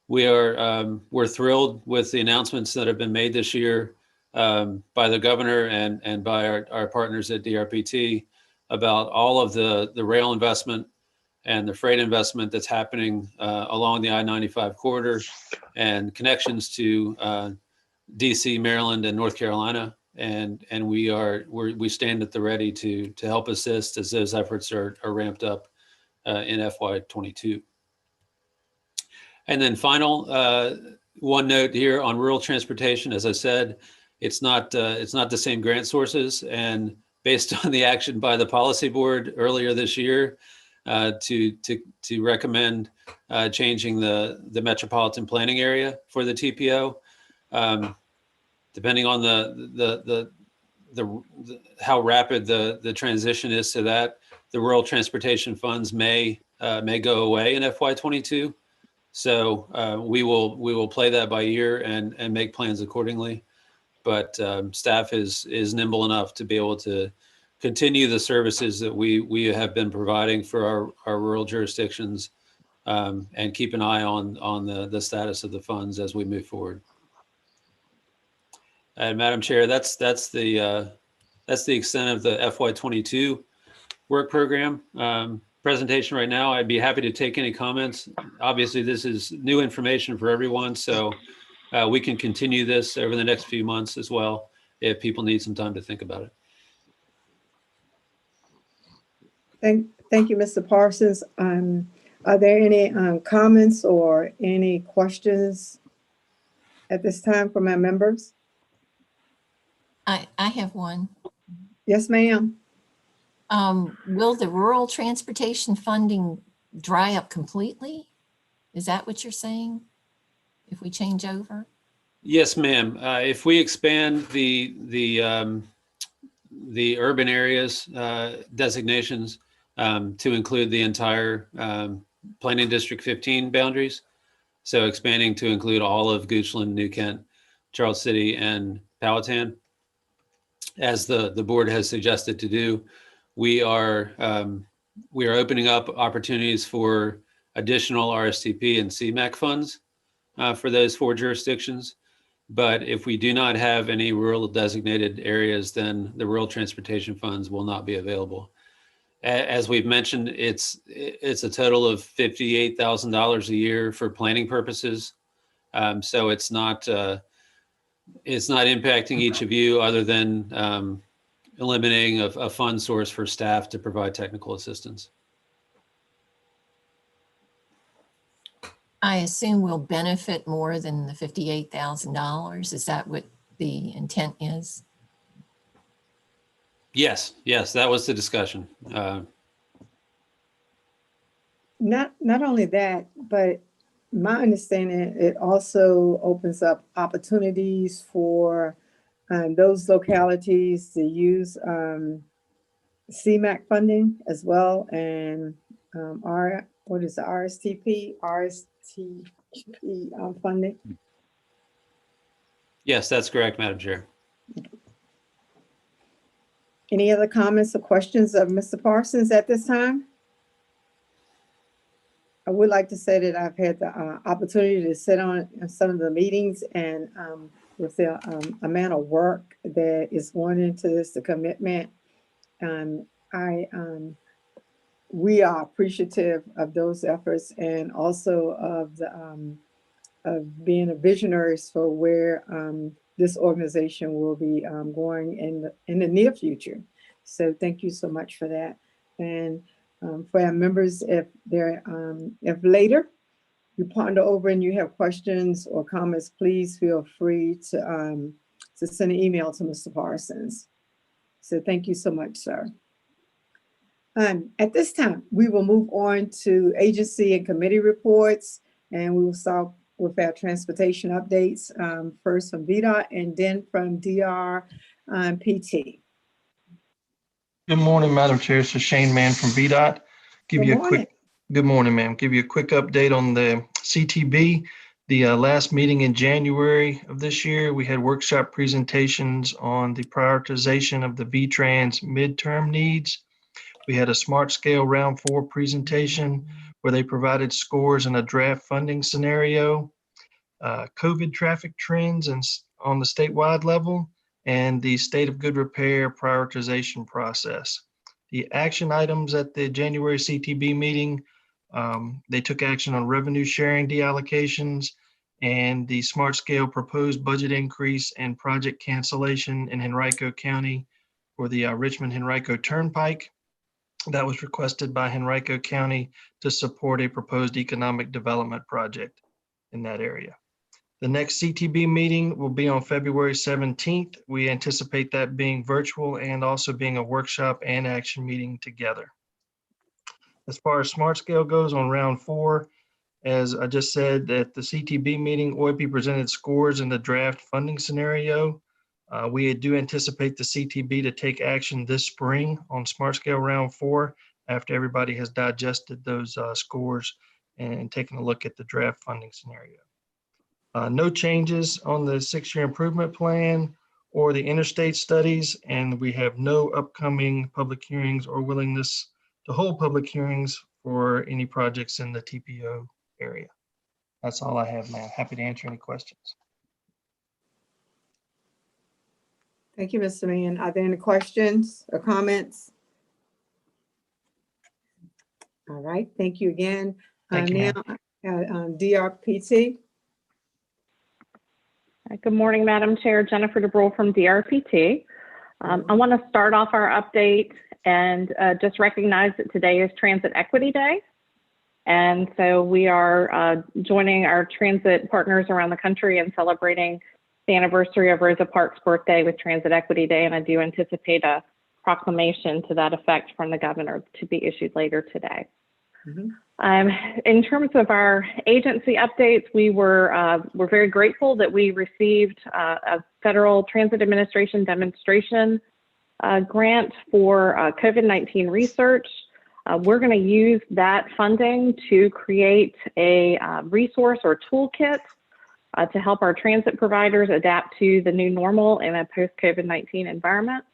[SPEAKER 9] We're thrilled with the announcements that have been made this year by the governor and by our partners at DRPT about all of the rail investment and the freight investment that's happening along the I-95 corridor and connections to DC, Maryland, and North Carolina. And we stand at the ready to help assist as those efforts are ramped up in FY22. And then final, one note here on rural transportation. As I said, it's not the same grant sources, and based on the action by the policy board earlier this year to recommend changing the metropolitan planning area for the TPO, depending on how rapid the transition is to that, the rural transportation funds may go away in FY22. So we will play that by ear and make plans accordingly. But staff is nimble enough to be able to continue the services that we have been providing for our rural jurisdictions, and keep an eye on the status of the funds as we move forward. And Madam Chair, that's the extent of the FY22 work program presentation right now. I'd be happy to take any comments. Obviously, this is new information for everyone, so we can continue this over the next few months as well if people need some time to think about it.
[SPEAKER 3] Thank you, Mr. Parsons. Are there any comments or any questions at this time from our members?
[SPEAKER 8] I have one.
[SPEAKER 3] Yes, ma'am.
[SPEAKER 8] Will the rural transportation funding dry up completely? Is that what you're saying? If we change over?
[SPEAKER 9] Yes, ma'am. If we expand the urban areas designations to include the entire Planning District 15 boundaries, so expanding to include all of Goochland, New Kent, Charles City, and Powhatan, as the board has suggested to do, we are opening up opportunities for additional RSTP and CMAQ funds for those 4 jurisdictions. But if we do not have any rural designated areas, then the rural transportation funds will not be available. As we've mentioned, it's a total of $58,000 a year for planning purposes. So it's not impacting each of you other than eliminating a fund source for staff to provide technical assistance.
[SPEAKER 8] I assume we'll benefit more than the $58,000. Is that what the intent is?
[SPEAKER 9] Yes, that was the discussion.
[SPEAKER 3] Not only that, but my understanding, it also opens up opportunities for those localities to use CMAQ funding as well, and what is the RSTP funding?
[SPEAKER 9] Yes, that's correct, Madam Chair.
[SPEAKER 3] Any other comments or questions of Mr. Parsons at this time? I would like to say that I've had the opportunity to sit on some of the meetings, and with the amount of work that is going into this, the commitment, we are appreciative of those efforts, and also of the of being a visionaries for where this organization will be going in the near future. So thank you so much for that. And for our members, if later you ponder over and you have questions or comments, please feel free to send an email to Mr. Parsons. So thank you so much, sir. At this time, we will move on to agency and committee reports, and we will start with our transportation updates, first from VDOT and then from DRPT.
[SPEAKER 15] Good morning, Madam Chair. This is Shane Mann from VDOT. Good morning, ma'am. Give you a quick update on the CTB. The last meeting in January of this year, we had workshop presentations on the prioritization of the VTrans midterm needs. We had a Smart Scale Round 4 presentation where they provided scores in a draft funding scenario, COVID traffic trends and on the statewide level, and the state of good repair prioritization process. The action items at the January CTB meeting, they took action on revenue sharing deallocations and the Smart Scale proposed budget increase and project cancellation in Henrico County for the Richmond-Henrico Turnpike. That was requested by Henrico County to support a proposed economic development project in that area. The next CTB meeting will be on February 17th. We anticipate that being virtual and also being a workshop and action meeting together. As far as Smart Scale goes on round 4, as I just said at the CTB meeting, OIP presented scores in the draft funding scenario. We do anticipate the CTB to take action this spring on Smart Scale round 4 after everybody has digested those scores and taken a look at the draft funding scenario. No changes on the 6-year improvement plan or the interstate studies, and we have no upcoming public hearings or willingness to hold public hearings for any projects in the TPO area. That's all I have, ma'am. Happy to answer any questions.
[SPEAKER 3] Thank you, Mr. Mann. Are there any questions or comments? All right, thank you again.
[SPEAKER 10] Thank you,
[SPEAKER 3] now, DRPT.
[SPEAKER 16] Good morning, Madam Chair. Jennifer DeBrule from DRPT. I want to start off our update and just recognize that today is Transit Equity Day. And so we are joining our transit partners around the country and celebrating the anniversary of Rosa Parks' birthday with Transit Equity Day. And I do anticipate a proclamation to that effect from the governor to be issued later today. In terms of our agency updates, we're very grateful that we received a Federal Transit Administration demonstration grant for COVID-19 research. We're going to use that funding to create a resource or toolkit to help our transit providers adapt to the new normal in a post-COVID-19 environment.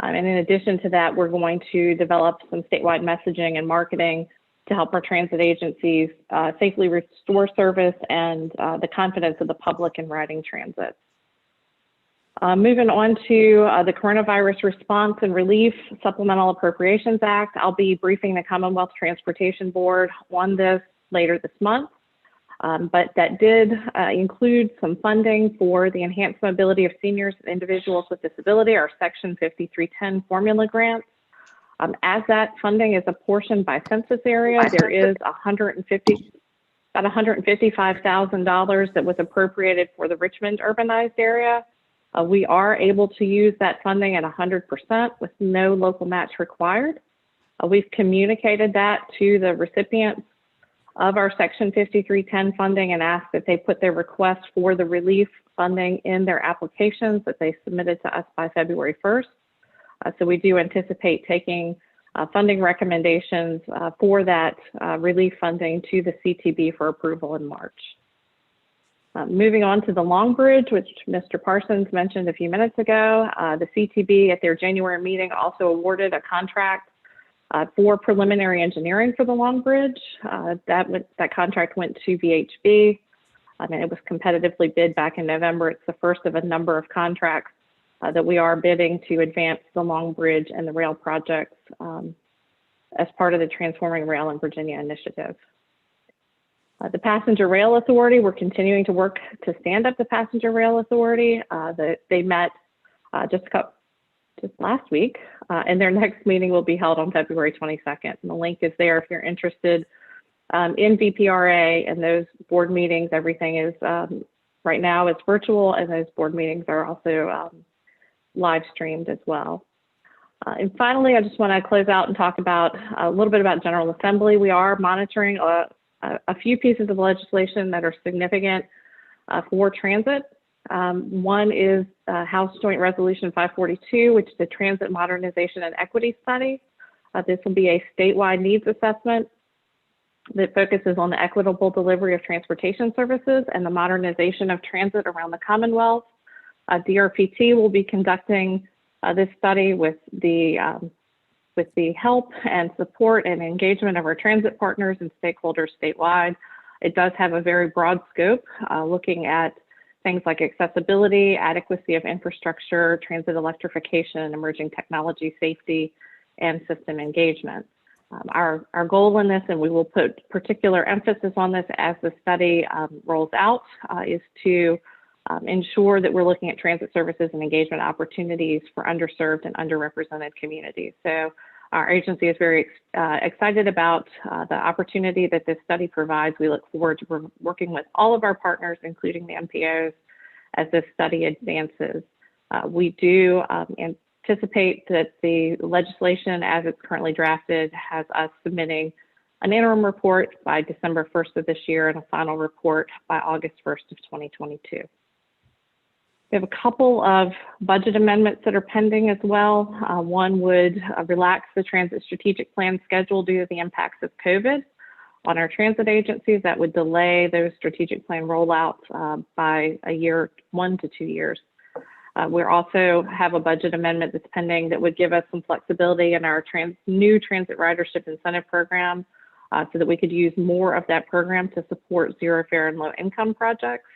[SPEAKER 16] And in addition to that, we're going to develop some statewide messaging and marketing to help our transit agencies safely restore service and the confidence of the public in riding transit. Moving on to the Coronavirus Response and Relief Supplemental Appropriations Act, I'll be briefing the Commonwealth Transportation Board on this later this month. But that did include some funding for the enhanced mobility of seniors and individuals with disability, our Section 5310 formula grants. As that funding is apportioned by census area, there is about $155,000 that was appropriated for the Richmond urbanized area. We are able to use that funding at 100% with no local match required. We've communicated that to the recipients of our Section 5310 funding and asked that they put their request for the relief funding in their applications that they submitted to us by February 1st. So we do anticipate taking funding recommendations for that relief funding to the CTB for approval in March. Moving on to the Long Bridge, which Mr. Parsons mentioned a few minutes ago, the CTB at their January meeting also awarded a contract for preliminary engineering for the Long Bridge. That contract went to VHB, and it was competitively bid back in November. It's the first of a number of contracts that we are bidding to advance the Long Bridge and the rail projects as part of the Transforming Rail in Virginia initiative. The Passenger Rail Authority, we're continuing to work to stand up the Passenger Rail Authority. They met just last week, and their next meeting will be held on February 22nd. And the link is there if you're interested in VPRA and those board meetings. Everything is, right now it's virtual, and those board meetings are also live streamed as well. And finally, I just want to close out and talk about a little bit about General Assembly. We are monitoring a few pieces of legislation that are significant for transit. One is House Joint Resolution 542, which is the Transit Modernization and Equity Study. This will be a statewide needs assessment that focuses on the equitable delivery of transportation services and the modernization of transit around the Commonwealth. DRPT will be conducting this study with the help and support and engagement of our transit partners and stakeholders statewide. It does have a very broad scope, looking at things like accessibility, adequacy of infrastructure, transit electrification, emerging technology, safety, and system engagement. Our goal in this, and we will put particular emphasis on this as the study rolls out, is to ensure that we're looking at transit services and engagement opportunities for underserved and underrepresented communities. So our agency is very excited about the opportunity that this study provides. We look forward to working with all of our partners, including the MPOs, as this study advances. We do anticipate that the legislation as it's currently drafted has us submitting an interim report by December 1st of this year and a final report by August 1st of 2022. We have a couple of budget amendments that are pending as well. One would relax the transit strategic plan schedule due to the impacts of COVID on our transit agencies. That would delay those strategic plan rollouts by a year, 1 to 2 years. We also have a budget amendment that's pending that would give us some flexibility in our new transit ridership incentive program so that we could use more of that program to support zero fare and low income projects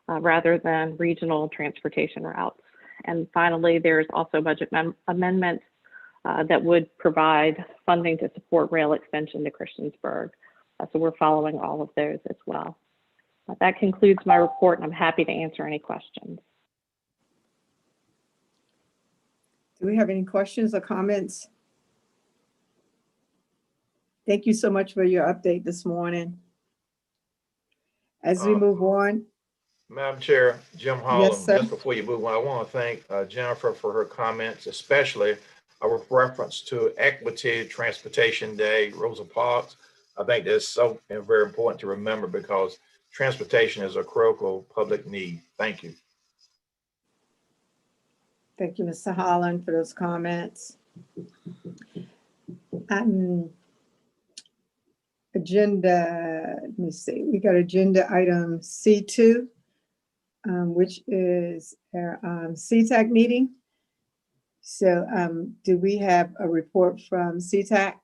[SPEAKER 16] rather than regional transportation routes. And finally, there's also a budget amendment that would provide funding to support rail extension to Christiansburg. So we're following all of those as well. That concludes my report, and I'm happy to answer any questions.
[SPEAKER 3] Do we have any questions or comments? Thank you so much for your update this morning. As we move on.
[SPEAKER 6] Madam Chair, Jim Holland,
[SPEAKER 3] Yes, sir.
[SPEAKER 6] just before you move on, I want to thank Jennifer for her comments, especially with reference to Equity Transportation Day, Rosa Parks. I think that's so very important to remember because transportation is a critical public need. Thank you.
[SPEAKER 3] Thank you, Mr. Holland, for those comments. Agenda, let me see, we got agenda item C2, which is our CTAC meeting. So do we have a report from CTAC?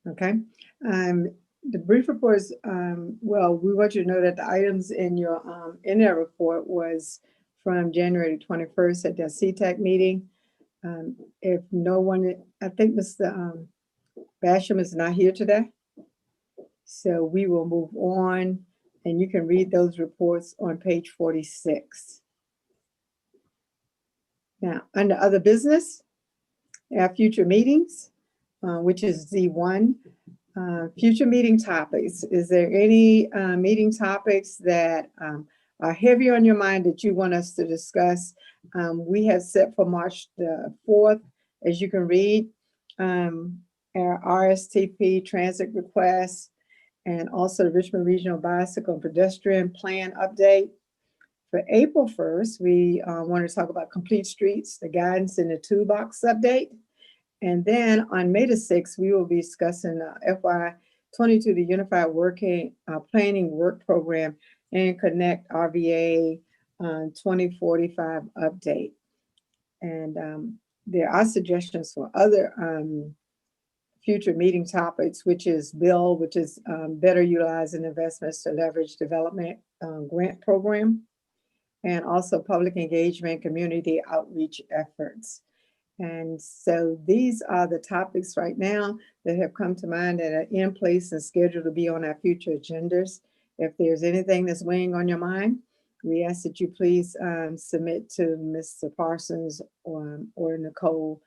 [SPEAKER 3] Okay. The brief report is, well, we want you to know that the items in your in that report was from January 21st at the CTAC meeting. If no one, I think Mr. Basham is not here today. So we will move on and you can read those reports on page 46. Now, under other business, our future meetings, which is Z1. Future meeting topics. Is there any meeting topics that are heavy on your mind that you want us to discuss? We have set for March the 4th, as you can read, our RSTP transit request and also the Richmond Regional Bicycle and Pedestrian Plan update. For April 1st, we want to talk about complete streets, the guidance in the toolbox update. And then on May the 6th, we will be discussing FY22, the Unified Planning Work Program and Connect RVA 2045 update. And there are suggestions for other future meeting topics, which is bill, which is better utilizing investments to leverage development grant program, and also public engagement, community outreach efforts. And so these are the topics right now that have come to mind that are in place and scheduled to be on our future agendas. If there's anything that's weighing on your mind, we ask that you please submit to Mr. Parsons or Nicole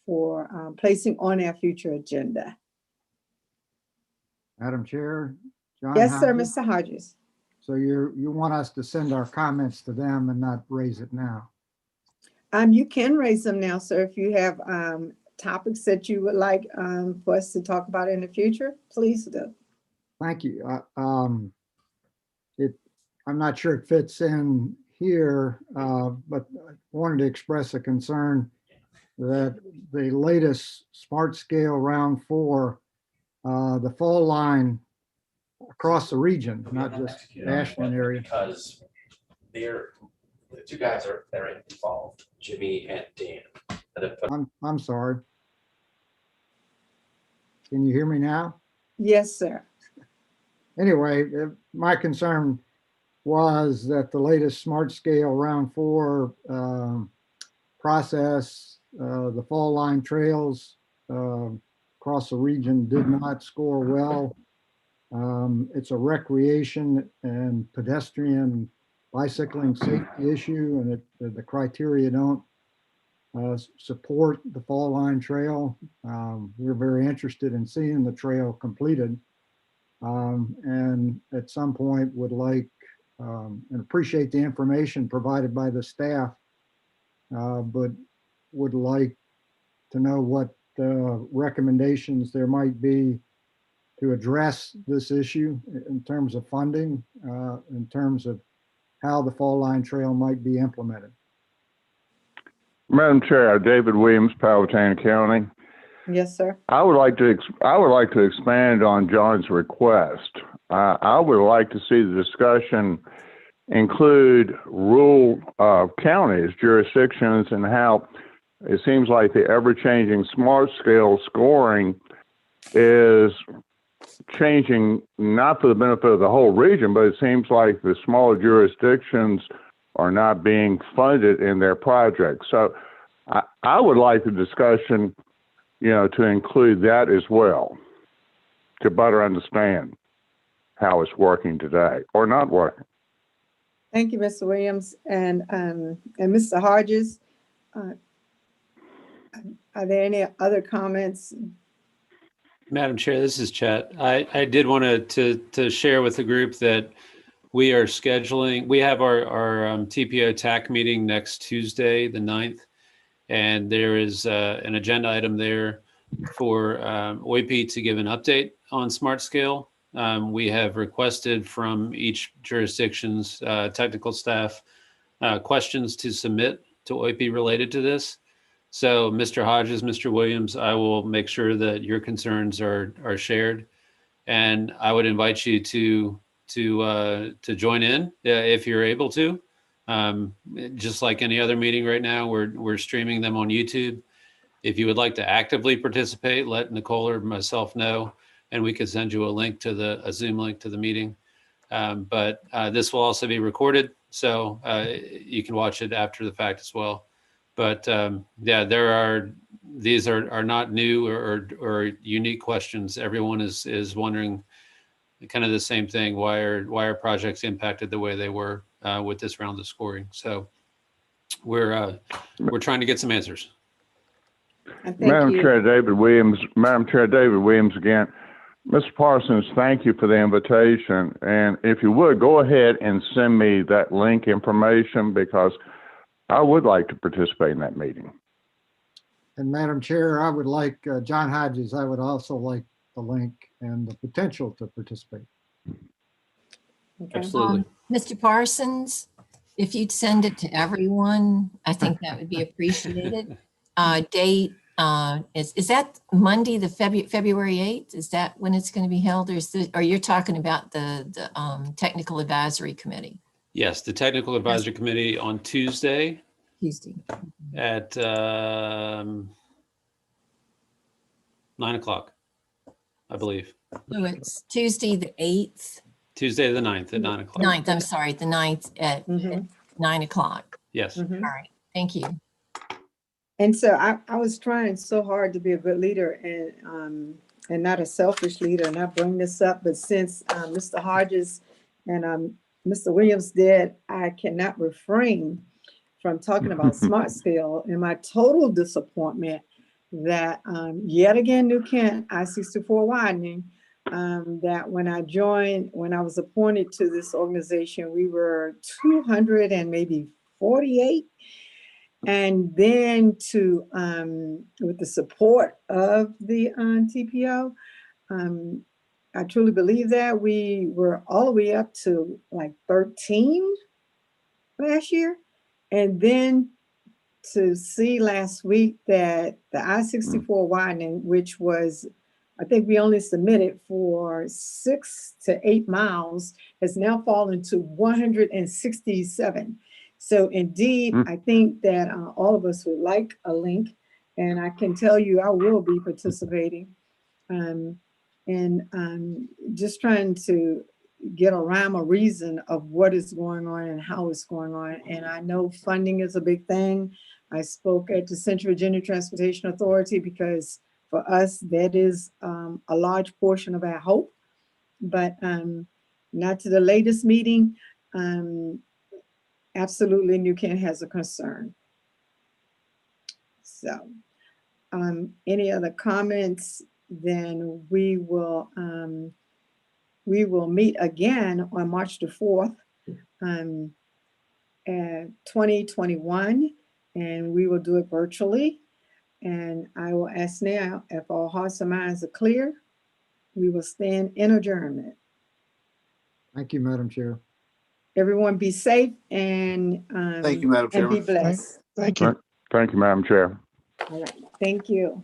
[SPEAKER 3] for placing on our future agenda.
[SPEAKER 11] Madam Chair, John.
[SPEAKER 3] Yes, sir,
[SPEAKER 11] Hodges.
[SPEAKER 3] Mr. Hodges.
[SPEAKER 11] So you want us to send our comments to them and not raise it now?
[SPEAKER 3] You can raise them now, sir, if you have topics that you would like for us to talk about in the future, please do.
[SPEAKER 11] Thank you. I'm not sure it fits in here, but I wanted to express a concern that the latest Smart Scale Round 4, the fall line across the region, not just Ashland area.
[SPEAKER 17] Because the two guys that are involved, Jimmy and Dan.
[SPEAKER 11] I'm sorry. Can you hear me now?
[SPEAKER 3] Yes, sir.
[SPEAKER 11] Anyway, my concern was that the latest Smart Scale Round 4 process, the fall line trails across the region did not score well. It's a recreation and pedestrian bicycling safety issue, and the criteria don't support the fall line trail. We're very interested in seeing the trail completed, and at some point would like and appreciate the information provided by the staff, but would like to know what recommendations there might be to address this issue in terms of funding, in terms of how the Fall Line Trail might be implemented.
[SPEAKER 4] Madam Chair, David Williams, Powhatan County.
[SPEAKER 3] Yes, sir.
[SPEAKER 4] I would like to expand on John's request. I would like to see the discussion include rural counties, jurisdictions, and how it seems like the ever-changing smart scale scoring is changing, not for the benefit of the whole region, but it seems like the smaller jurisdictions are not being funded in their projects. So I would like the discussion, to include that as well, to better understand how it's working today or not working.
[SPEAKER 3] Thank you, Mr. Williams. And Mr. Hodges, are there any other comments?
[SPEAKER 9] Madam Chair, this is Chet. I did want to share with the group that we are scheduling, we have our TPO TAC meeting next Tuesday, the 9th, and there is an agenda item there for OIP to give an update on Smart Scale. We have requested from each jurisdiction's technical staff questions to submit to OIP related to this. So Mr. Hodges, Mr. Williams, I will make sure that your concerns are shared, and I would invite you to join in if you're able to. Just like any other meeting right now, we're streaming them on YouTube. If you would like to actively participate, let Nicole or myself know, and we could send you a Zoom link to the meeting. But this will also be recorded, so you can watch it after the fact as well. But yeah, these are not new or unique questions. Everyone is wondering kind of the same thing. Why are projects impacted the way they were with this round of scoring? So we're trying to get some answers.
[SPEAKER 4] Madam Chair, David Williams. Madam Chair, David Williams again. Mr. Parsons, thank you for the invitation. And if you would, go ahead and send me that link information, because I would like to participate in that meeting.
[SPEAKER 11] And Madam Chair, I would like, John Hodges, I would also like the link and the potential to participate.
[SPEAKER 3] Okay.
[SPEAKER 9] Absolutely.
[SPEAKER 8] Mr. Parsons, if you'd send it to everyone, I think that would be appreciated. Date, is that Monday, the February 8th? Is that when it's going to be held? Or you're talking about the Technical Advisory Committee?
[SPEAKER 9] Yes, the Technical Advisory Committee on Tuesday. At 9 o'clock, I believe.
[SPEAKER 8] So it's Tuesday the 8th?
[SPEAKER 9] Tuesday the 9th at 9 o'clock.
[SPEAKER 8] 9th, I'm sorry, the 9th at 9 o'clock.
[SPEAKER 9] Yes.
[SPEAKER 8] All right, thank you.
[SPEAKER 3] And so I was trying so hard to be a good leader and not a selfish leader, and I bring this up, but since Mr. Hodges and Mr. Williams did, I cannot refrain from talking about Smart Scale and my total disappointment that yet again, New Kent, I-64 widening, that when I was appointed to this organization, we were 200 and maybe 48. And then with the support of the TPO, I truly believe that we were all the way up to like 13 last year. And then to see last week that the I-64 widening, which was, I think we only submitted for 6 to 8 miles, has now fallen to 167. So indeed, I think that all of us would like a link, and I can tell you I will be participating. Just trying to get a rhyme or reason of what is going on and how it's going on. And I know funding is a big thing. I spoke at the Central Virginia Transportation Authority because for us, that is a large portion of our hope, but not to the latest meeting. Absolutely, New Kent has a concern. So any other comments, then we will meet again on March the 4th, 2021, and we will do it virtually. And I will ask now if all hearts and minds are clear. We will stand in adjournment.
[SPEAKER 11] Thank you, Madam Chair.
[SPEAKER 3] Everyone be safe and
[SPEAKER 13] Thank you, Madam
[SPEAKER 3] and be
[SPEAKER 13] Chairman.
[SPEAKER 3] blessed.
[SPEAKER 15] Thank you.
[SPEAKER 4] Thank you, Madam Chair.
[SPEAKER 3] All right. Thank you.